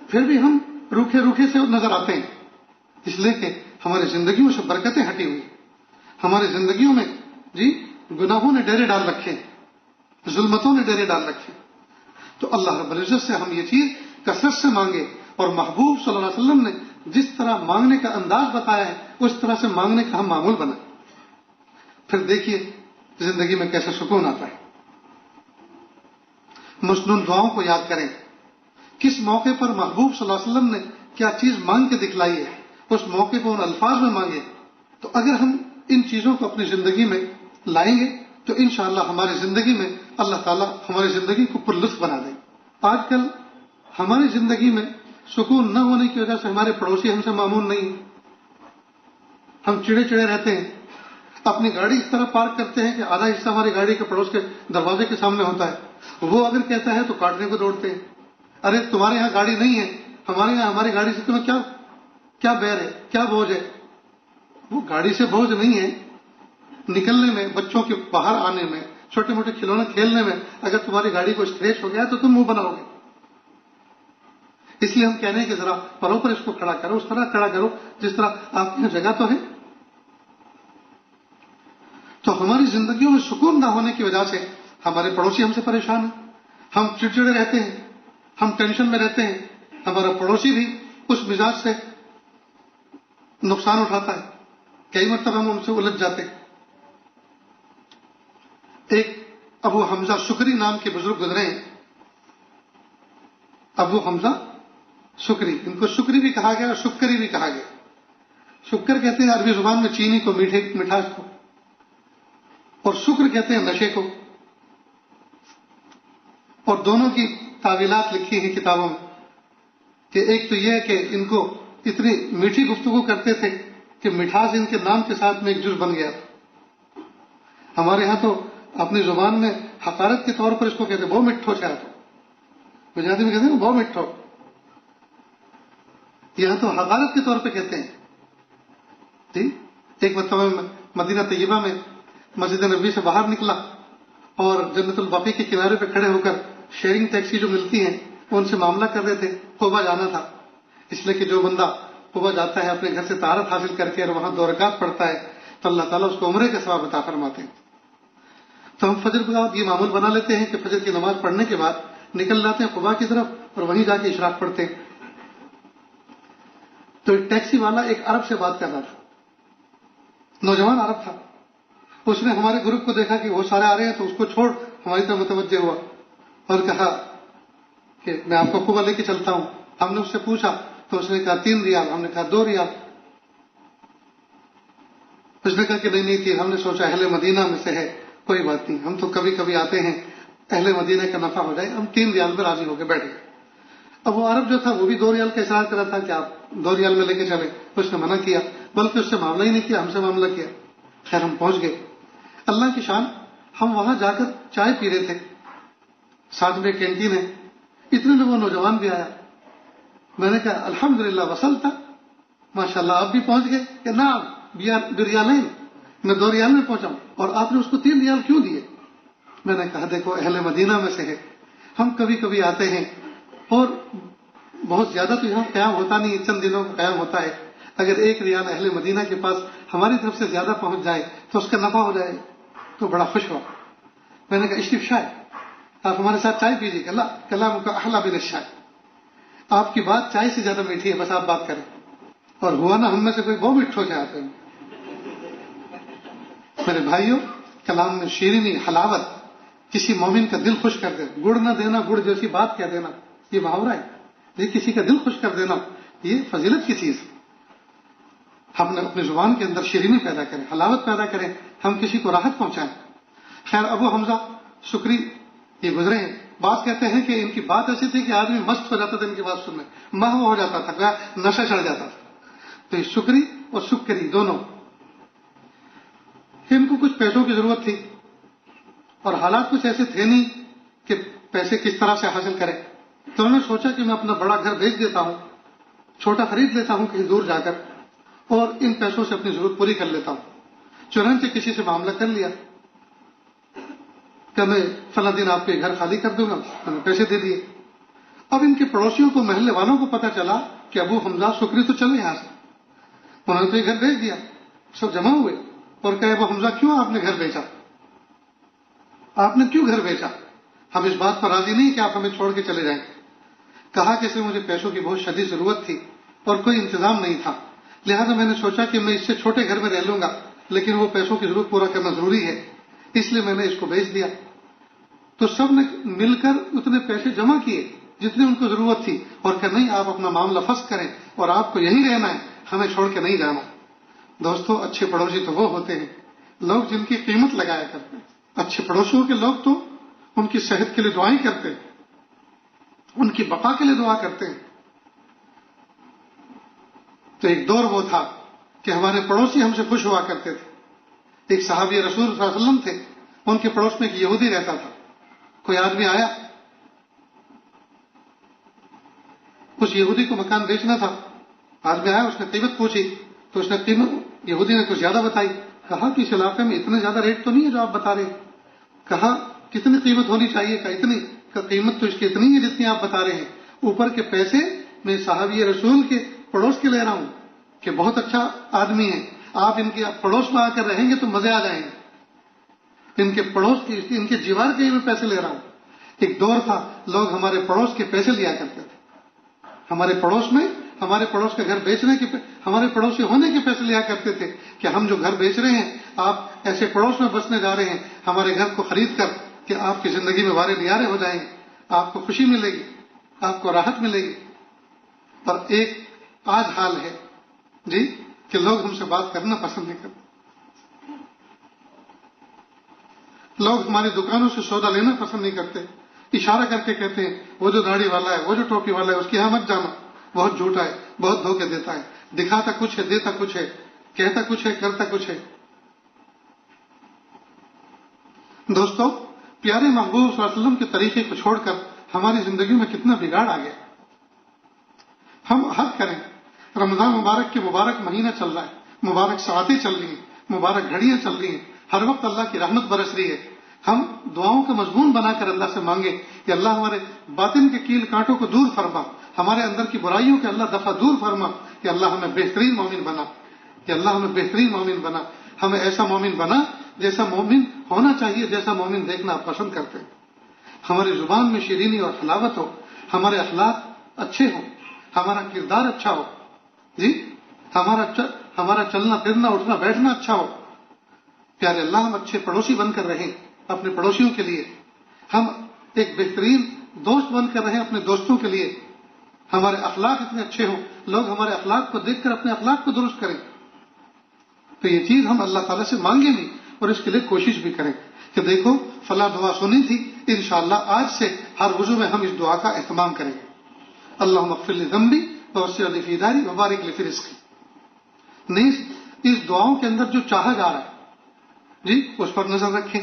Speaker 1: پھر بھی ہم روکھے روکھے سے نظر آتے ہیں، اس لیے کہ ہماری زندگیوں سے برکتیں ہٹی ہوئی. ہماری زندگیوں میں جی گناہوں نے ڈیرے ڈال رکھے، ظلمتوں نے ڈیرے ڈال رکھے. تو اللہ رب العزت سے ہم یہ چیز کثرت سے مانگے، اور محبوب صلی اللہ علیہ وسلم نے جس طرح مانگنے کا انداز بتایا ہے اس طرح سے مانگنے کا ہم معمول بنائیں. پھر دیکھیے زندگی میں کیسے سکون آتا ہے. مسنون دعاؤں کو یاد کریں. کس موقع پر محبوب صلی اللہ علیہ وسلم نے کیا چیز مانگ کے دکھلائی ہے، اس موقع پر ان الفاظ میں مانگے تو اگر ہم ان چیزوں کو اپنی زندگی میں لائیں گے تو انشاءاللہ ہماری زندگی میں اللہ تعالیٰ ہماری زندگی کو پر لطف بنا دیں گے۔ آج کل ہماری زندگی میں سکون نہ ہونے کی وجہ سے ہمارے پڑوسی ہم سے معمول نہیں ہیں، ہم چڑے چڑے رہتے ہیں، اپنی گاڑی اس طرح پارک کرتے ہیں کہ آدھا حصہ ہماری گاڑی کے پڑوس کے دروازے کے سامنے ہوتا ہے، وہ اگر کہتا ہے تو کاٹنے کو دوڑتے ہیں، ارے تمہارے یہاں گاڑی نہیں ہے، ہمارے یہاں ہماری گاڑی سے تمہیں کیا بیر ہے، کیا بوجھ ہے؟ وہ گاڑی سے بوجھ نہیں ہے، نکلنے میں، بچوں کے باہر آنے میں، چھوٹے موٹے کھلونے کھیلنے میں اگر تمہاری گاڑی کو اسکریچ ہو گیا تو تم منہ بناؤ گے۔ اس لیے ہم کہہ رہے ہیں کہ ذرا پروپر اس کو کھڑا کرو، اس طرح کھڑا کرو جس طرح آپ کی جگہ تو ہے۔ تو ہماری زندگیوں میں سکون نہ ہونے کی وجہ سے ہمارے پڑوسی ہم سے پریشان ہیں، ہم چڑچڑے رہتے ہیں، ہم ٹینشن میں رہتے ہیں، ہمارا پڑوسی بھی اس مزاج سے نقصان اٹھاتا ہے، کئی مرتبہ ہم ان سے الجھ جاتے ہیں۔ ایک ابو حمزہ شکری نام کے بزرگ گزرے ہیں، ابو حمزہ شکری، ان کو شکری بھی کہا گیا اور شکری بھی کہا گیا۔ شکر کہتے ہیں عربی زبان میں چینی کو، مٹھاس کو، اور شکر کہتے ہیں نشے کو، اور دونوں کی تعویلات لکھی ہیں کتابوں میں کہ ایک تو یہ ہے کہ ان کو اتنی میٹھی گفتگو کرتے تھے کہ مٹھاس ان کے نام کے ساتھ میں ایک جز بن گیا۔ ہمارے ہاں تو اپنی زبان میں حقارت کے طور پر اس کو کہتے ہیں بہت مٹھو چاہے، تو گجراتی میں کہتے ہیں بہت مٹھو، یہاں تو حقارت کے طور پہ کہتے ہیں۔ ایک مرتبہ مدینہ طیبہ میں مسجد نبوی سے باہر نکلا اور جنت البقیع کے کنارے پہ کھڑے ہو کر شیئرنگ ٹیکسی جو ملتی ہیں ان سے معاملہ کر رہے تھے۔ قبا جانا تھا، اس لیے کہ جو بندہ قبا جاتا ہے اپنے گھر سے طہارت حاصل کر کے اور وہاں 2 رکعت پڑھتا ہے تو اللہ تعالیٰ اس کو عمرے کا ثواب عطا فرماتے ہیں۔ تو ہم فجر کے بعد یہ معمول بنا لیتے ہیں کہ فجر کی نماز پڑھنے کے بعد نکل جاتے ہیں قبا کی طرف اور وہیں جا کے اشراق پڑھتے ہیں۔ تو ایک ٹیکسی والا ایک عرب سے بات کر رہا تھا، نوجوان عرب تھا، اس نے ہمارے گروپ کو دیکھا کہ وہ سارے آ رہے ہیں تو اس کو چھوڑ ہماری طرف متوجہ ہوا اور کہا کہ میں آپ کو قبا لے کے چلتا ہوں۔ ہم نے اس سے پوچھا تو اس نے کہا 3 ریال، ہم نے کہا 2 ریال۔ اس نے کہا کہ نہیں تھی، ہم نے سوچا اہل مدینہ میں سے ہے، کوئی بات نہیں، ہم تو کبھی کبھی آتے ہیں، اہل مدینہ کا نفع ہو جائے، ہم 3 ریال میں راضی ہو کے بیٹھ گئے۔ اب وہ عرب جو تھا وہ بھی 2 ریال کا اصرار کر رہا تھا کہ آپ 2 ریال میں لے کے چلے، اس نے منع کیا، بلکہ اس سے معاملہ ہی نہیں کیا، ہم سے معاملہ کیا۔ خیر ہم پہنچ گئے، اللہ کی شان، ہم وہاں جا کر چائے پی رہے تھے، ساتھ میں کینٹین ہے، اتنے میں وہ نوجوان بھی آیا۔ میں نے کہا الحمدللہ وصلت، ماشاء اللہ آپ بھی پہنچ گئے کہ نعم بریالین، میں 2 ریال میں پہنچا ہوں، اور آپ نے اس کو 3 ریال کیوں دیے؟ میں نے کہا دیکھو اہل مدینہ میں سے ہے، ہم کبھی کبھی آتے ہیں اور بہت زیادہ تو یہاں قیام ہوتا نہیں، چند دنوں کا قیام ہوتا ہے، اگر 1 ریال اہل مدینہ کے پاس ہماری طرف سے زیادہ پہنچ جائے تو اس کا نفع ہو جائے تو بڑا خوش ہوا۔ میں نے کہا استفشاء، آپ ہمارے ساتھ چائے پیجیے، کلام کا احلی من الشاء، آپ کی بات چائے سے زیادہ میٹھی ہے، بس آپ بات کریں۔ اور ہوا نا ہم میں سے کوئی بہت مٹھو چاہتے ہیں۔ میرے بھائیوں، کلام میں شیرینی، حلاوت کسی مومن کا دل خوش کر دے، گڑ نہ دینا گڑ جیسی بات کہہ دینا، یہ محاورہ ہے، یہ کسی کا دل خوش کر دینا یہ فضیلت کی چیز ہے۔ ہم نے اپنی زبان کے اندر شیرینی پیدا کریں، حلاوت پیدا کریں، ہم کسی کو راحت پہنچائیں۔ خیر ابو حمزہ شکری یہ گزرے ہیں، بعض کہتے ہیں کہ ان کی بات ایسی تھی کہ آدمی مست ہو جاتا تھا ان کی بات سننے، محو ہو جاتا تھا، نشہ چڑھ جاتا تھا۔ تو یہ شکری اور شکری دونوں، ان کو کچھ پیسوں کی ضرورت تھی اور حالات کچھ ایسے تھے نہیں کہ پیسے کس طرح سے حاصل کریں، تو انہوں نے سوچا کہ میں اپنا بڑا گھر بیچ دیتا ہوں، چھوٹا خرید لیتا ہوں کہیں دور جا کر، اور ان پیسوں سے اپنی ضرورت پوری کر لیتا ہوں۔ چنانچہ کسی سے معاملہ کر لیا کہ میں فلاں دن آپ کے گھر خالی کر دوں گا، میں نے پیسے دے دیے۔ اب ان کے پڑوسیوں کو، محلے والوں کو پتہ چلا کہ ابو حمزہ شکری تو چلے یہاں سے، انہوں نے تو یہ گھر بیچ دیا، سب جمع ہوئے اور کہے ابو حمزہ کیوں آپ نے گھر بیچا، آپ نے کیوں گھر بیچا، ہم اس بات پر راضی نہیں کہ آپ ہمیں چھوڑ کے چلے جائیں۔ کہا کہ اس میں مجھے پیسوں کی بہت شدید ضرورت تھی اور کوئی انتظام نہیں تھا، لہذا میں نے سوچا کہ میں اس سے چھوٹے گھر میں رہ لوں گا، لیکن وہ پیسوں کی ضرورت پورا کرنا ضروری ہے، اس لیے میں نے اس کو بیچ دیا۔ تو سب نے مل کر اتنے پیسے جمع کیے جتنے ان کو ضرورت تھی اور کہ نہیں آپ اپنا معاملہ فسخ کریں اور آپ کو یہیں رہنا ہے، ہمیں چھوڑ کے نہیں جانا۔ دوستو اچھے پڑوسی تو وہ ہوتے ہیں لوگ جن کی قیمت لگایا کرتے ہیں. اچھے پڑوسیوں کے لوگ تو ان کی صحت کے لیے دعائیں کرتے ہیں, ان کی بقا کے لیے دعا کرتے ہیں. تو ایک دور وہ تھا کہ ہمارے پڑوسی ہم سے خوش ہوا کرتے تھے. ایک صحابی رسول صلی اللہ علیہ وسلم تھے, ان کے پڑوس میں ایک یہودی رہتا تھا. کوئی آدمی آیا, اس یہودی کو مکان بیچنا تھا. آدمی آیا, اس نے قیمت پوچھی تو اس نے قیمت یہودی نے کچھ زیادہ بتائی. کہا کہ اس علاقے میں اتنے زیادہ ریٹ تو نہیں ہے جو آپ بتا رہے. کہا کتنی قیمت ہونی چاہیے؟ کہ اتنی. قیمت تو اس کی اتنی ہے جتنی آپ بتا رہے ہیں. اوپر کے پیسے میں صحابی رسول کے پڑوس کے لے رہا ہوں کہ بہت اچھا آدمی ہے, آپ ان کے پڑوس میں آ کر رہیں گے تو مزے آ جائیں گے. ان کے پڑوس کے, ان کے جیوار کے میں پیسے لے رہا ہوں. ایک دور تھا لوگ ہمارے پڑوس کے پیسے لیا کرتے تھے. ہمارے پڑوس میں, ہمارے پڑوس کا گھر بیچنے کے, ہمارے پڑوسی ہونے کے پیسے لیا کرتے تھے کہ ہم جو گھر بیچ رہے ہیں آپ ایسے پڑوس میں بسنے جا رہے ہیں, ہمارے گھر کو خرید کر کہ آپ کی زندگی میں وارے نیارے ہو جائیں گے, آپ کو خوشی ملے گی, آپ کو راحت ملے گی. اور ایک آج حال ہے جی کہ لوگ ہم سے بات کرنا پسند نہیں کرتے. لوگ ہماری دکانوں سے سودا لینا پسند نہیں کرتے. اشارہ کر کے کہتے ہیں وہ جو داڑھی والا ہے, وہ جو ٹوپی والا ہے, اس کی یہاں مت جانا, بہت جھوٹا ہے, بہت دھوکے دیتا ہے, دکھاتا کچھ ہے دیتا کچھ ہے, کہتا کچھ ہے کرتا کچھ ہے. دوستو, پیارے محبوب صلی اللہ علیہ وسلم کے طریقے کو چھوڑ کر ہماری زندگی میں کتنا بگاڑ آ گیا. ہم حد کریں. رمضان مبارک کے مبارک مہینہ چل رہا ہے, مبارک ساعتیں چل رہی ہیں, مبارک گھڑیاں چل رہی ہیں, ہر وقت اللہ کی رحمت برس رہی ہے. ہم دعاؤں کا مضمون بنا کر اللہ سے مانگے کہ اللہ ہمارے باطن کے کیل کانٹوں کو دور فرما, ہمارے اندر کی برائیوں کے اللہ دفعہ دور فرما, کہ اللہ ہمیں بہترین مومن بنا, کہ اللہ ہمیں بہترین مومن بنا, ہمیں ایسا مومن بنا جیسا مومن ہونا چاہیے, جیسا مومن دیکھنا آپ پسند کرتے ہیں. ہماری زبان میں شیرینی اور حلاوت ہو, ہمارے اخلاق اچھے ہوں, ہمارا کردار اچھا ہو جی, ہمارا چلنا پھرنا اٹھنا بیٹھنا اچھا ہو. پیارے اللہ, ہم اچھے پڑوسی بن کر رہیں اپنے پڑوسیوں کے لیے, ہم ایک بہترین دوست بن کر رہیں اپنے دوستوں کے لیے. ہمارے اخلاق اتنے اچھے ہوں, لوگ ہمارے اخلاق کو دیکھ کر اپنے اخلاق کو درست کریں. تو یہ چیز ہم اللہ تعالیٰ سے مانگیں بھی اور اس کے لیے کوشش بھی کریں کہ دیکھو فلاں دعا سنی تھی, انشاءاللہ آج سے ہر وضو میں ہم اس دعا کا اہتمام کریں گے. اللہم اغفر لی ذنبی ووسع لی فی داری وبارک لی فی رزقی. نیز اس دعاؤں کے اندر جو چاہا جا رہا ہے جی, اس پر نظر رکھیں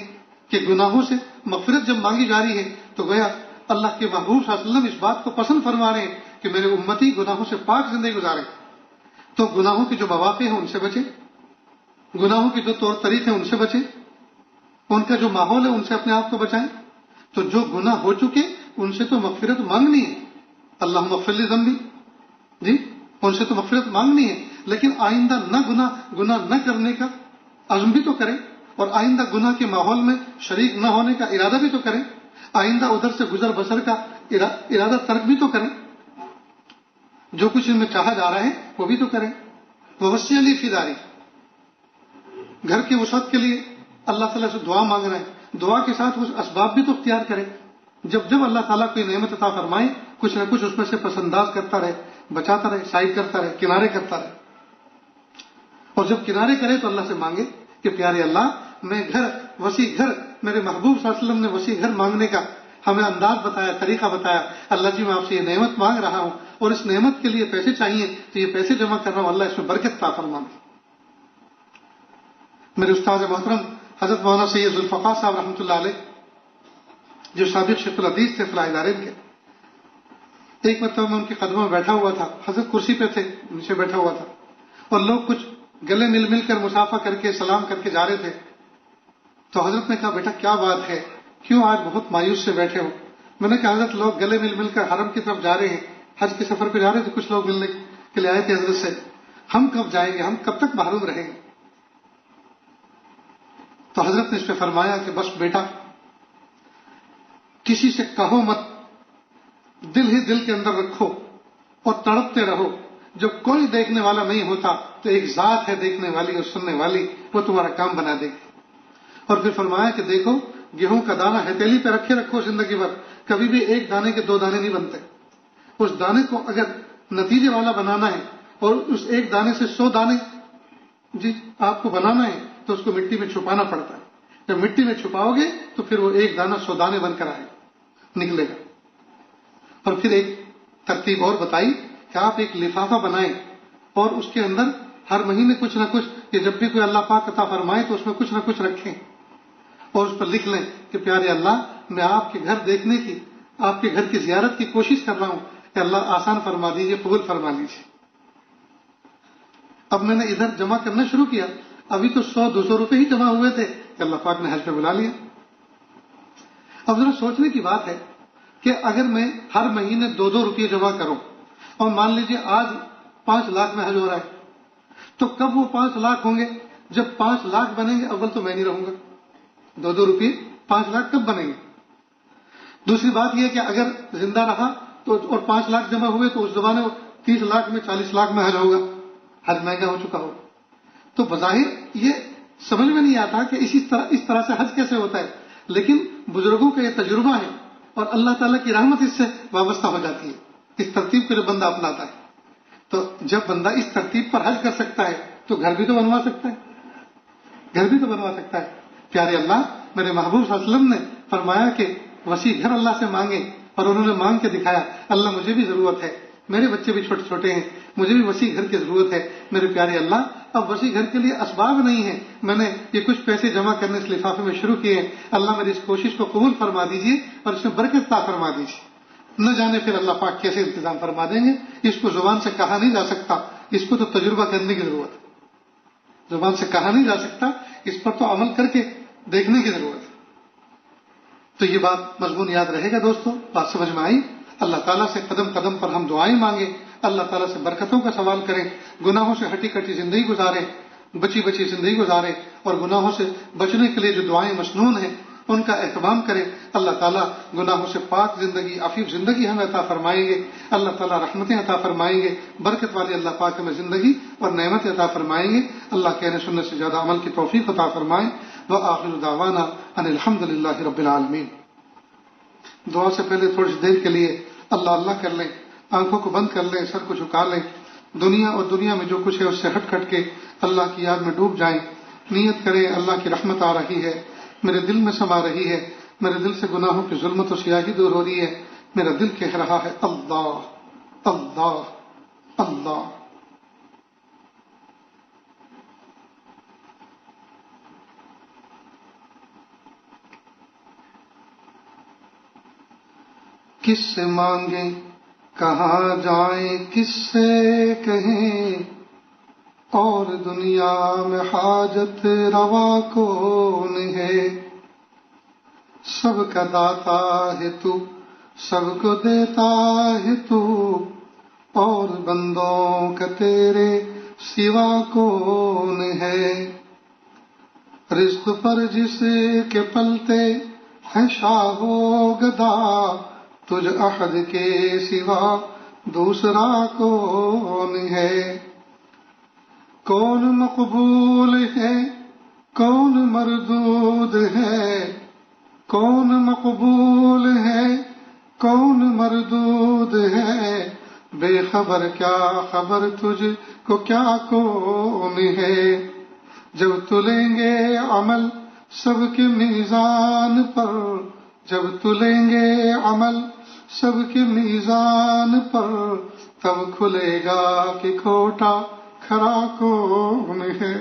Speaker 1: کہ گناہوں سے مغفرت جب مانگی جا رہی ہے تو گویا اللہ کے محبوب صلی اللہ علیہ وسلم اس بات کو پسند فرما رہے ہیں کہ میرے امتی گناہوں سے پاک زندگی گزاریں. تو گناہوں کے جو مواقع ہیں ان سے بچیں, گناہوں کے جو طور طریقے ہیں ان سے بچیں, ان کا جو ماحول ہے ان سے اپنے آپ کو بچائیں. تو جو گناہ ہو چکے ان سے تو مغفرت مانگنی ہے, اللہم اغفر لی ذنبی جی, ان سے تو مغفرت مانگنی ہے, لیکن آئندہ گناہ نہ کرنے کا عزم بھی تو کریں, اور آئندہ گناہ کے ماحول میں شریک نہ ہونے کا ارادہ بھی تو کریں, آئندہ ادھر سے گزر بسر کا ارادہ ترک بھی تو کریں. جو کچھ ان میں چاہا جا رہا ہے وہ بھی تو کریں. ووسع لی فی داری, گھر کی وسعت کے لیے اللہ تعالیٰ سے دعا مانگ رہے ہیں, دعا کے ساتھ کچھ اسباب بھی تو اختیار کریں. جب اللہ تعالیٰ کوئی نعمت عطا فرمائے کچھ نہ کچھ اس میں سے پسنداز کرتا رہے, بچاتا رہے, سائڈ کرتا رہے, کنارے کرتا رہے. اور جب کنارے کرے تو اللہ سے مانگے کہ پیارے اللہ, میں وسیع گھر, میرے محبوب صلی اللہ علیہ وسلم نے وسیع گھر مانگنے کا ہمیں انداز بتایا, طریقہ بتایا. اللہ جی میں آپ سے یہ نعمت مانگ رہا ہوں اور اس نعمت کے لیے پیسے چاہیے تو یہ پیسے جمع کر رہا ہوں, اللہ اس میں برکت عطا فرما. میرے استاد محترم حضرت مولانا سید ذوالفقار صاحب رحمۃ اللہ علیہ, جو سابق شیخ الحدیث تھے فلاح دارین کے, ایک مرتبہ میں ان کے قدموں میں بیٹھا ہوا تھا. حضرت کرسی پہ تھے, نیچے بیٹھا ہوا تھا, اور لوگ کچھ گلے مل کر مسافہ کر کے سلام کر کے جا رہے تھے. تو حضرت نے کہا بیٹا کیا بات ہے, کیوں آج بہت مایوس سے بیٹھے ہو؟ میں نے کہا حضرت لوگ گلے مل کر حرم کی طرف جا رہے ہیں, حج کے سفر پہ جا رہے تھے, کچھ لوگ ملنے کے لیے آئے تھے حضرت سے, ہم کب جائیں گے, ہم کب تک محروم رہیں گے؟ تو حضرت نے اس پہ فرمایا کہ بس بیٹا کسی سے کہو مت, دل ہی دل کے اندر رکھو اور تڑپتے رہو. جب کوئی دیکھنے والا نہیں ہوتا تو ایک ذات ہے دیکھنے والی اور سننے والی, وہ تمہارا کام بنا دے گی. اور پھر فرمایا کہ دیکھو گیہوں کا دانہ ہتھیلی پہ رکھے رکھو زندگی بھر, کبھی بھی ایک دانے کے 2 دانے نہیں بنتے. اس دانے کو اگر نتیجے والا بنانا ہے اور اس ایک دانے سے 100 دانے جی آپ کو بنانا ہے تو اس کو مٹی میں چھپانا پڑتا ہے. جب مٹی میں چھپاؤ گے تو پھر وہ ایک دانہ 100 دانے بن کر آئے نکلے گا. اور پھر ایک ترتیب اور بتائی کہ آپ ایک لفافہ بنائیں اور اس کے اندر ہر مہینے کچھ نہ کچھ، کہ جب بھی کوئی اللہ پاک عطا فرمائے تو اس میں کچھ نہ کچھ رکھیں اور اس پر لکھ لیں کہ پیارے اللہ، میں آپ کے گھر دیکھنے کی، آپ کے گھر کی زیارت کی کوشش کر رہا ہوں کہ اللہ آسان فرما دیجیے، قبول فرما لیجیے. اب میں نے ادھر جمع کرنا شروع کیا، ابھی تو 100-200 روپے ہی جمع ہوئے تھے کہ اللہ پاک نے حج پہ بلا لیا. اب ذرا سوچنے کی بات ہے کہ اگر میں ہر مہینے 2-2 روپے جمع کروں اور مان لیجیے آج 5 لاکھ میں حج ہو رہا ہے، تو کب وہ 5 لاکھ ہوں گے؟ جب 5 لاکھ بنیں گے. اول تو میں نہیں رہوں گا. 2-2 روپے 5 لاکھ کب بنیں گے؟ دوسری بات یہ کہ اگر زندہ رہا تو اور 5 لاکھ جمع ہوئے تو اس زمانے میں 30 لاکھ میں 40 لاکھ میں حج ہوگا. حج مہنگا ہو چکا ہوگا. تو بظاہر یہ سمجھ میں نہیں آتا کہ اس طرح سے حج کیسے ہوتا ہے، لیکن بزرگوں کا یہ تجربہ ہے اور اللہ تعالیٰ کی رحمت اس سے وابستہ ہو جاتی ہے. اس ترتیب کو جو بندہ اپناتا ہے، تو جب بندہ اس ترتیب پر حج کر سکتا ہے تو گھر بھی تو بنوا سکتا ہے. گھر بھی تو بنوا سکتا ہے. پیارے اللہ، میرے محبوب صلی اللہ علیہ وسلم نے فرمایا کہ وسیع گھر اللہ سے مانگے، اور انہوں نے مانگ کے دکھایا. اللہ مجھے بھی ضرورت ہے، میرے بچے بھی چھوٹے چھوٹے ہیں، مجھے بھی وسیع گھر کی ضرورت ہے. میرے پیارے اللہ، اب وسیع گھر کے لیے اسباب نہیں ہیں، میں نے یہ کچھ پیسے جمع کرنے اس لفافے میں شروع کیے ہیں. اللہ میری اس کوشش کو قبول فرما دیجیے اور اس میں برکت عطا فرما دیجیے. نہ جانے پھر اللہ پاک کیسے انتظام فرما دیں گے. اس کو زبان سے کہا نہیں جا سکتا، اس کو تو تجربہ کرنے کی ضرورت ہے. زبان سے کہا نہیں جا سکتا، اس پر تو عمل کر کے دیکھنے کی ضرورت ہے. تو یہ بات مضمون یاد رہے گا دوستو. بات سمجھ میں آئی؟ اللہ تعالیٰ سے قدم قدم پر ہم دعائیں مانگیں، اللہ تعالیٰ سے برکتوں کا سوال کریں، گناہوں سے ہٹی کٹی زندگی گزاریں، بچی بچی زندگی گزاریں، اور گناہوں سے بچنے کے لیے جو دعائیں مسنون ہیں ان کا اہتمام کریں. اللہ تعالیٰ گناہوں سے پاک زندگی، عفیف زندگی ہمیں عطا فرمائیں گے. اللہ تعالیٰ رحمتیں عطا فرمائیں گے، برکت والی اللہ پاک ہمیں زندگی اور نعمت عطا فرمائیں گے. اللہ کہنے سننے سے زیادہ عمل کی توفیق عطا فرمائیں. وآخر دعوانا ان الحمد للہ رب العالمین. دعا سے پہلے تھوڑی دیر کے لیے اللہ کر لیں، آنکھوں کو بند کر لیں، سر کو جھکا لیں. دنیا اور دنیا میں جو کچھ ہے اس سے ہٹ کے اللہ کی یاد میں ڈوب جائیں. نیت کریں اللہ کی رحمت آ رہی ہے، میرے دل میں سما رہی ہے، میرے دل سے گناہوں کی ظلمت و سیاہی دور ہو رہی ہے. میرا دل کہہ رہا ہے اللہ اللہ اللہ. کس سے مانگیں، کہاں جائیں، کس سے کہیں، اور دنیا میں حاجت روا کون ہے. سب کا داتا ہے تو، سب کو دیتا ہے تو، اور بندوں کا تیرے سوا کون ہے. رزق پر جس کے پلتے ہے شاہ و گدا، تجھ احد کے سوا دوسرا کون ہے. کون مقبول ہے، کون مردود ہے، کون مقبول ہے، کون مردود ہے. بے خبر کیا خبر تجھ کو کیا کون ہے. جب تلیں گے عمل سب کے میزان پر، جب تلیں گے عمل سب کے میزان پر، تب کھلے گا کہ کھوٹا کھرا کون ہے.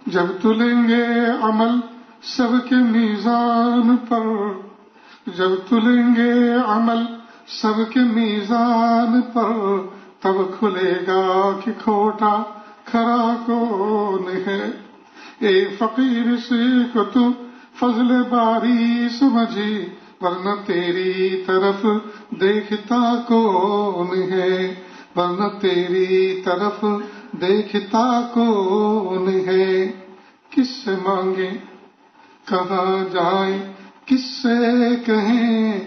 Speaker 1: جب تلیں گے عمل سب کے میزان پر، جب تلیں گے عمل سب کے میزان پر، تب کھلے گا کہ کھوٹا کھرا کون ہے. اے فقیر سی کو تو فضل باری سمجھی، ورنہ تیری طرف دیکھتا کون ہے، ورنہ تیری طرف دیکھتا کون ہے. کس سے مانگیں، کہاں جائیں، کس سے کہیں،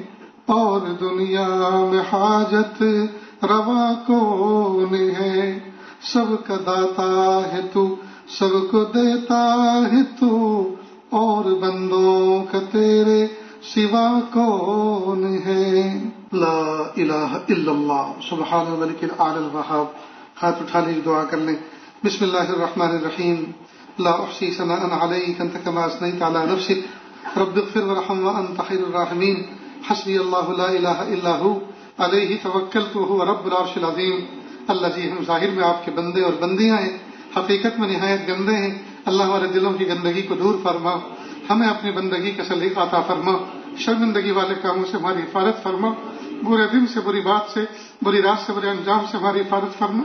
Speaker 1: اور دنیا میں حاجت روا کون ہے. سب کا داتا ہے تو، سب کو دیتا ہے تو، اور بندوں کا تیرے سوا کون ہے. لا الہ الا اللہ سبحان الملک الاعلی الوہاب. ہاتھ اٹھا لیجیے، دعا کر لیں. بسم اللہ الرحمن الرحیم لا احصی ثناء علیک انت کما اثنیت علی نفسک رب اغفر وارحم وانت خیر الراحمین حسبی اللہ لا الہ الا ہو علیہ توکلت وہو رب العرش العظیم. اللہ جی ہم ظاہر میں آپ کے بندے اور بندیاں ہیں، حقیقت میں نہایت گندے ہیں. اللہ ہمارے دلوں کی گندگی کو دور فرما، ہمیں اپنی بندگی کا سلیقہ عطا فرما، شرمندگی والے کاموں سے ہماری حفاظت فرما، برے دن سے، بری بات سے، بری رات سے، برے انجام سے ہماری حفاظت فرما،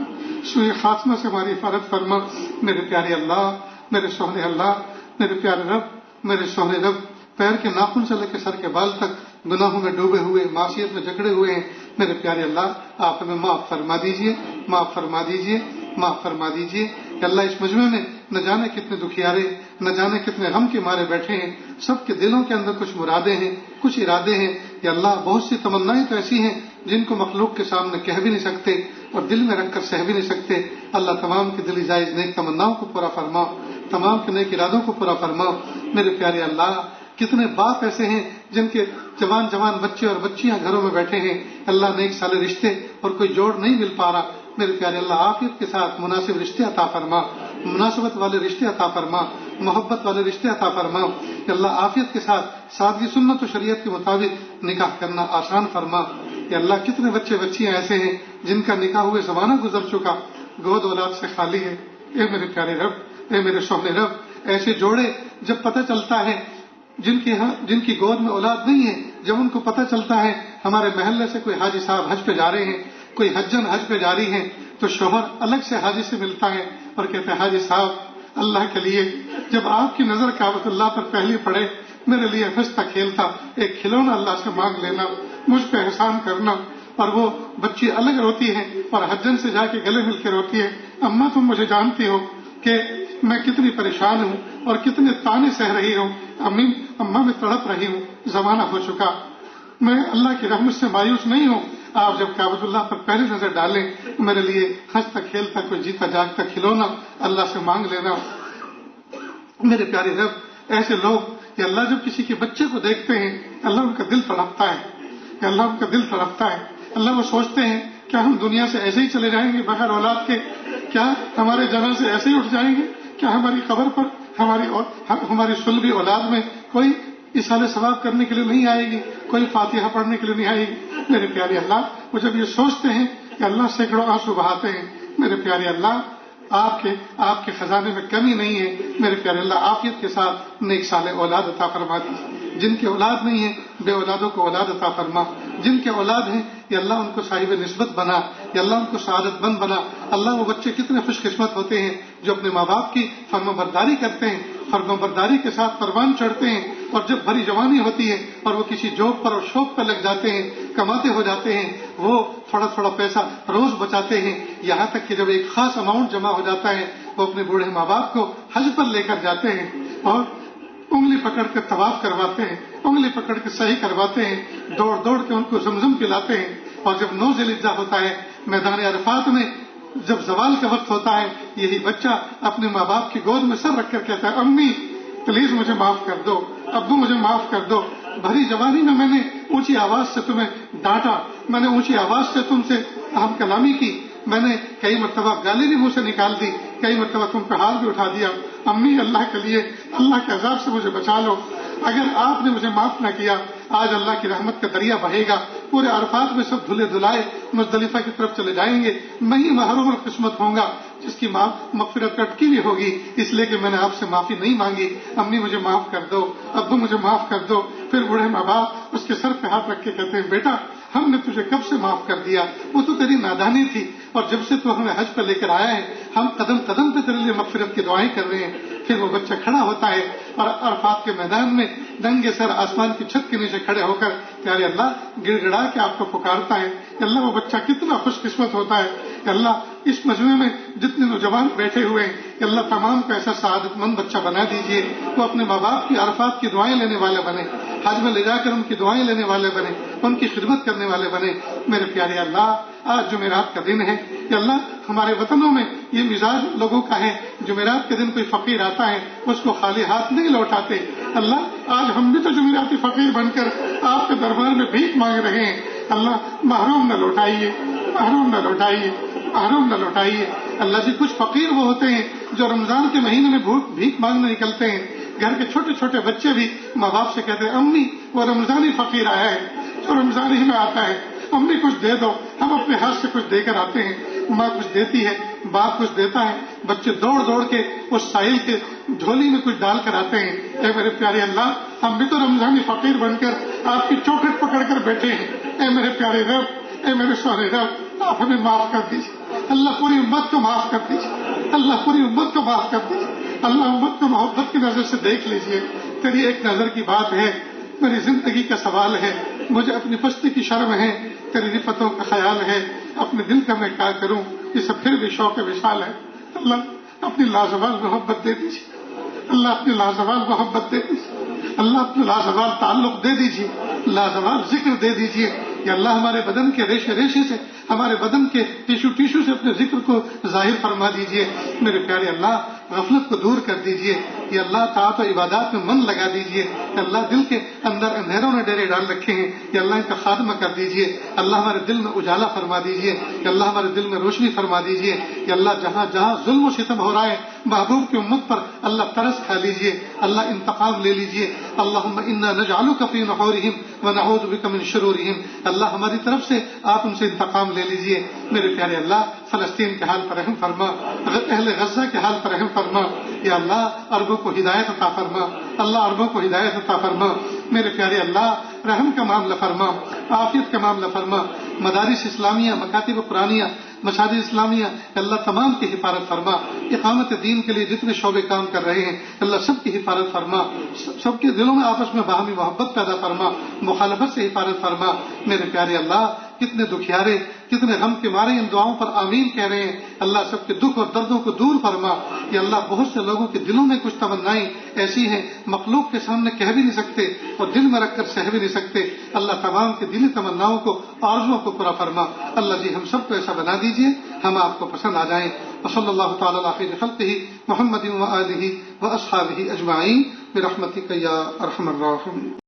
Speaker 1: سوء خاتمہ سے ہماری حفاظت فرما. میرے پیارے اللہ، میرے سوہنے اللہ، میرے پیارے رب، میرے سوہنے رب، پیر کے ناخن سے لے کے سر کے بال تک گناہوں میں ڈوبے ہوئے، معصیت میں جکڑے ہوئے ہیں. میرے پیارے اللہ، آپ ہمیں معاف فرما دیجئے، معاف فرما دیجئے، معاف فرما دیجئے. کہ اللہ اس مجمع میں نہ جانے کتنے دکھیارے، نہ جانے کتنے غم کے مارے بیٹھے ہیں، سب کے دلوں کے اندر کچھ مرادیں ہیں، کچھ ارادے ہیں. یا اللہ بہت سی تمنائیں تو ایسی ہیں جن کو مخلوق کے سامنے کہہ بھی نہیں سکتے اور دل میں رکھ کر سہ بھی نہیں سکتے. اللہ تمام کے دلی جائز نیک تمناؤں کو پورا فرما، تمام کے نیک ارادوں کو پورا فرما. میرے پیارے اللہ، کتنے باپ ایسے ہیں جن کے جوان جوان بچے اور بچیاں گھروں میں بیٹھے ہیں، اللہ نیک سالے رشتے اور کوئی جوڑ نہیں مل پا رہا. میرے پیارے اللہ، عافیت کے ساتھ مناسب رشتے عطا فرما، مناسبت والے رشتے عطا فرما، محبت والے رشتے عطا فرما. کہ اللہ عافیت کے ساتھ سادگی سنت و شریعت کے مطابق نکاح کرنا آسان فرما. کہ اللہ کتنے بچے بچیاں ایسے ہیں جن کا نکاح ہوئے زمانہ گزر چکا، گود اولاد سے خالی ہے. اے میرے پیارے رب، اے میرے سوہنے رب، ایسے جوڑے جب پتہ چلتا ہے جن کی گود میں اولاد نہیں ہے، جب ان کو پتہ چلتا ہے ہمارے محلے سے کوئی حاجی صاحب حج پہ جا رہے ہیں، کوئی حجن حج پہ جاری ہیں، تو شوہر الگ سے حاجی سے ملتا ہے اور کہتے ہیں حاجی صاحب اللہ کے لیے جب آپ کی نظر کعبۃ اللہ پر پہلی پڑے، میرے لیے ہنستا کھیلتا ایک کھلونا اللہ سے مانگ لینا، مجھ پہ احسان کرنا. اور وہ بچی الگ روتی ہے اور حجن سے جا کے گلے مل کے روتی ہے، اماں تم مجھے جانتی ہو کہ میں کتنی پریشان ہوں اور کتنے تانے سہ رہی ہوں، اماں میں تڑپ رہی ہوں، زمانہ ہو چکا، میں اللہ کی رحمت سے مایوس نہیں ہوں. آپ جب کعبۃ اللہ پر پہلی نظر ڈالیں میرے لیے ہنستا کھیلتا کوئی جیتا جاگتا کھلونا اللہ سے مانگ لینا. میرے پیارے رب، ایسے لوگ کہ اللہ جب کسی کے بچے کو دیکھتے ہیں اللہ ان کا دل تڑپتا ہے، کہ اللہ ان کا دل تڑپتا ہے. اللہ وہ سوچتے ہیں کیا ہم دنیا سے ایسے ہی چلے جائیں گے بغیر اولاد کے؟ کیا ہمارے جنازے ایسے ہی اٹھ جائیں گے؟ کیا ہماری قبر پر ہماری صلبی اولاد میں کوئی اصالہ ثواب کرنے کے لیے نہیں آئے گی، کوئی فاتحہ پڑھنے کے لیے نہیں آئے گی؟ میرے پیارے اللہ، وہ جب یہ سوچتے ہیں کہ اللہ سینکڑوں آنسو بہاتے ہیں. میرے پیارے اللہ، آپ کے خزانے میں کمی نہیں ہے. میرے پیارے اللہ، عافیت کے ساتھ نیک صالح اولاد عطا فرما دیجیے. جن کے اولاد نہیں ہے بے اولادوں کو اولاد عطا فرما. جن کے اولاد ہیں یا اللہ ان کو صاحب نسبت بنا، یا اللہ ان کو سعادت مند بنا. اللہ وہ بچے کتنے خوش قسمت ہوتے ہیں جو اپنے ماں باپ کی فرما برداری کرتے ہیں، فرما برداری کے ساتھ پروان چڑھتے ہیں، اور جب بھری جوانی ہوتی ہے اور وہ کسی جاب پر اور شوق پر لگ جاتے ہیں، کماتے ہو جاتے ہیں، وہ تھوڑا تھوڑا پیسہ روز بچاتے ہیں، یہاں تک کہ جب ایک خاص اماؤنٹ جمع ہو جاتا ہے وہ اپنے بوڑھے ماں باپ کو حج پر لے کر جاتے ہیں اور انگلی پکڑ کے طواف کرواتے ہیں، انگلی پکڑ کے صحیح کرواتے ہیں، دوڑ دوڑ کے ان کو زمزم پلاتے ہیں. اور جب 9 ذی الحجہ ہوتا ہے میدان عرفات میں، جب زوال کا وقت ہوتا ہے، یہی بچہ اپنے ماں باپ کی گود میں سر رکھ کر کہتا ہے امی پلیز مجھے معاف کر دو، ابو مجھے معاف کر دو، بھری جوانی میں نے اونچی آواز سے تمہیں ڈانٹا، میں نے اونچی آواز سے تم سے اہم کلامی کی، میں نے کئی مرتبہ گالی بھی منہ سے نکال دی، کئی مرتبہ تم پہ ہاتھ بھی اٹھا دیا، امی اللہ کے لیے اللہ کے عذاب سے مجھے بچا لو. اگر آپ نے مجھے معاف نہ کیا آج اللہ کی رحمت کا دریا بہے گا، پورے عرفات میں سب دھلے دھلائے مزدلفہ کی طرف چلے جائیں گے، میں ہی محروم القسمت ہوں گا جس کی مغفرت اٹکی بھی ہوگی اس لیے کہ میں نے آپ سے معافی نہیں مانگی. امی مجھے معاف کر دو، ابو مجھے معاف کر دو. پھر بوڑھے ماں باپ اس کے سر پہ ہاتھ رکھ کے کہتے ہیں بیٹا ہم نے تجھے کب سے معاف کر دیا، وہ تو تیری نادانی تھی، اور جب سے تو ہمیں حج پہ لے کر آیا ہے ہم قدم قدم پہ تیرے لیے مغفرت کی دعائیں کر رہے ہیں. پھر وہ بچہ کھڑا ہوتا ہے اور عرفات کے میدان میں ننگے سر آسمان کی چھت کے نیچے کھڑے ہو کر پیارے اللہ گڑ گڑا کے آپ کو پکارتا ہے. کہ اللہ وہ بچہ کتنا خوش قسمت ہوتا ہے کہ اللہ اس مجمع میں جتنے نوجوان بیٹھے ہوئے ہیں کہ اللہ تمام کو ایسا سعادت مند بچہ بنا دیجئے، وہ اپنے ماں باپ کی عرفات کی دعائیں لینے والے بنے، حج میں لے جا کر ان کی دعائیں لینے والے بنے، ان کی خدمت کرنے والے بنے. میرے پیارے اللہ، آج جمعرات کا دن ہے کہ اللہ ہمارے وطنوں میں یہ مزاج لوگوں کا ہے، جمعرات کے دن کوئی فقیر آتا ہے اس کو خالی ہاتھ نہیں لوٹاتے. اللہ آج ہم بھی تو جمعراتی فقیر بن کر آپ کے دربار میں بھیک مانگ رہے ہیں. اللہ محروم نہ لوٹائیے، محروم نہ لوٹائیے، محروم نہ لوٹائیے. اللہ جی کچھ فقیر وہ ہوتے ہیں جو رمضان کے مہینے میں بھیک مانگنے نکلتے ہیں. گھر کے چھوٹے چھوٹے بچے بھی ماں باپ سے کہتے ہیں امی وہ رمضانی فقیر آیا ہے جو رمضان ہی میں آتا ہے, امی کچھ دے دو. ہم اپنے ہاتھ سے کچھ دے کر آتے ہیں, ماں کچھ دیتی ہے, باپ کچھ دیتا ہے, بچے دوڑ دوڑ کے اس ساحل کے جھولی میں کچھ ڈال کر آتے ہیں. اے میرے پیارے اللہ, ہم بھی تو رمضانی فقیر بن کر آپ کی چوکھٹ پکڑ کر بیٹھے ہیں. اے میرے پیارے رب, اے میرے سونے رب, آپ ہمیں معاف کر دیجیے. اللہ پوری امت کو معاف کر دیجیے, اللہ پوری امت کو معاف کر دیجیے. اللہ امت کو محبت کی نظر سے دیکھ لیجیے. تیری ایک نظر کی بات ہے, میری زندگی کا سوال ہے, مجھے اپنی پستی کی شرم ہے, تیری رفتوں کا خیال ہے, اپنے دل کا میں کیا کروں, یہ سب پھر بھی شوق وصال ہے. اللہ اپنی لازوال محبت دے دیجیے, اللہ اپنی لازوال محبت دے دیجیے, اللہ اپنا لازوال تعلق دے دیجیے, لازوال ذکر دے دیجیے. یا اللہ ہمارے بدن کے ریشے ریشے سے, ہمارے بدن کے ٹیشو ٹیشو سے اپنے ذکر کو ظاہر فرما دیجیے. میرے پیارے اللہ, غفلت کو دور کر دیجیے. یا اللہ طاعت و عبادات میں من لگا دیجیے. یا اللہ دل کے اندر اندھیروں نے ڈیرے ڈال رکھے ہیں, یا اللہ ان کا خاتمہ کر دیجیے. اللہ ہمارے دل میں اجالا فرما دیجیے. یا اللہ ہمارے دل میں روشنی فرما دیجیے. یا اللہ جہاں جہاں ظلم و ستم ہو رہا ہے محبوب کی امت پر, اللہ ترس کھا لیجیے, اللہ انتقام لے لیجیے. اللہم انا نجعلک فی نحورہم ونعوذ بک من شرورہم. اللہ ہماری طرف سے آپ ان سے انتقام لے لیجیے. میرے پیارے اللہ, فلسطین کے حال پر رحم فرما, اہل غزہ کے حال پر رحم فرما. یا اللہ عربوں کو ہدایت عطا فرما, اللہ عربوں کو ہدایت عطا فرما. میرے پیارے اللہ, رحم کا معاملہ فرما, عافیت کا معاملہ فرما. مدارس اسلامیہ, مکاتب قرآنیہ, مساجد اسلامیہ, اللہ تمام کی حفاظت فرما. اقامت دین کے لیے جتنے شعبے کام کر رہے ہیں اللہ سب کی حفاظت فرما. سب کے دلوں میں آپس میں باہمی محبت پیدا فرما, مخالفت سے حفاظت فرما. میرے پیارے اللہ, کتنے دکھیارے, کتنے غم کے مارے ان دعاؤں پر آمین کہہ رہے ہیں. اللہ سب کے دکھ اور دردوں کو دور فرما. یا اللہ بہت سے لوگوں کے دلوں میں کچھ تمنائیں ایسی ہیں مخلوق کے سامنے کہہ بھی نہیں سکتے اور دل میں رکھ کر سہ بھی نہیں سکتے. اللہ تمام کے دلی تمناؤں کو, آرزوؤں کو پورا فرما. اللہ جی ہم سب کو ایسا بنا دیجیے ہم آپ کو پسند آ جائیں. وصلی اللہ تعالی علی خیر خلقہ محمد و آلہ و اصحابہ اجمعین برحمتک یا ارحم الراحمین.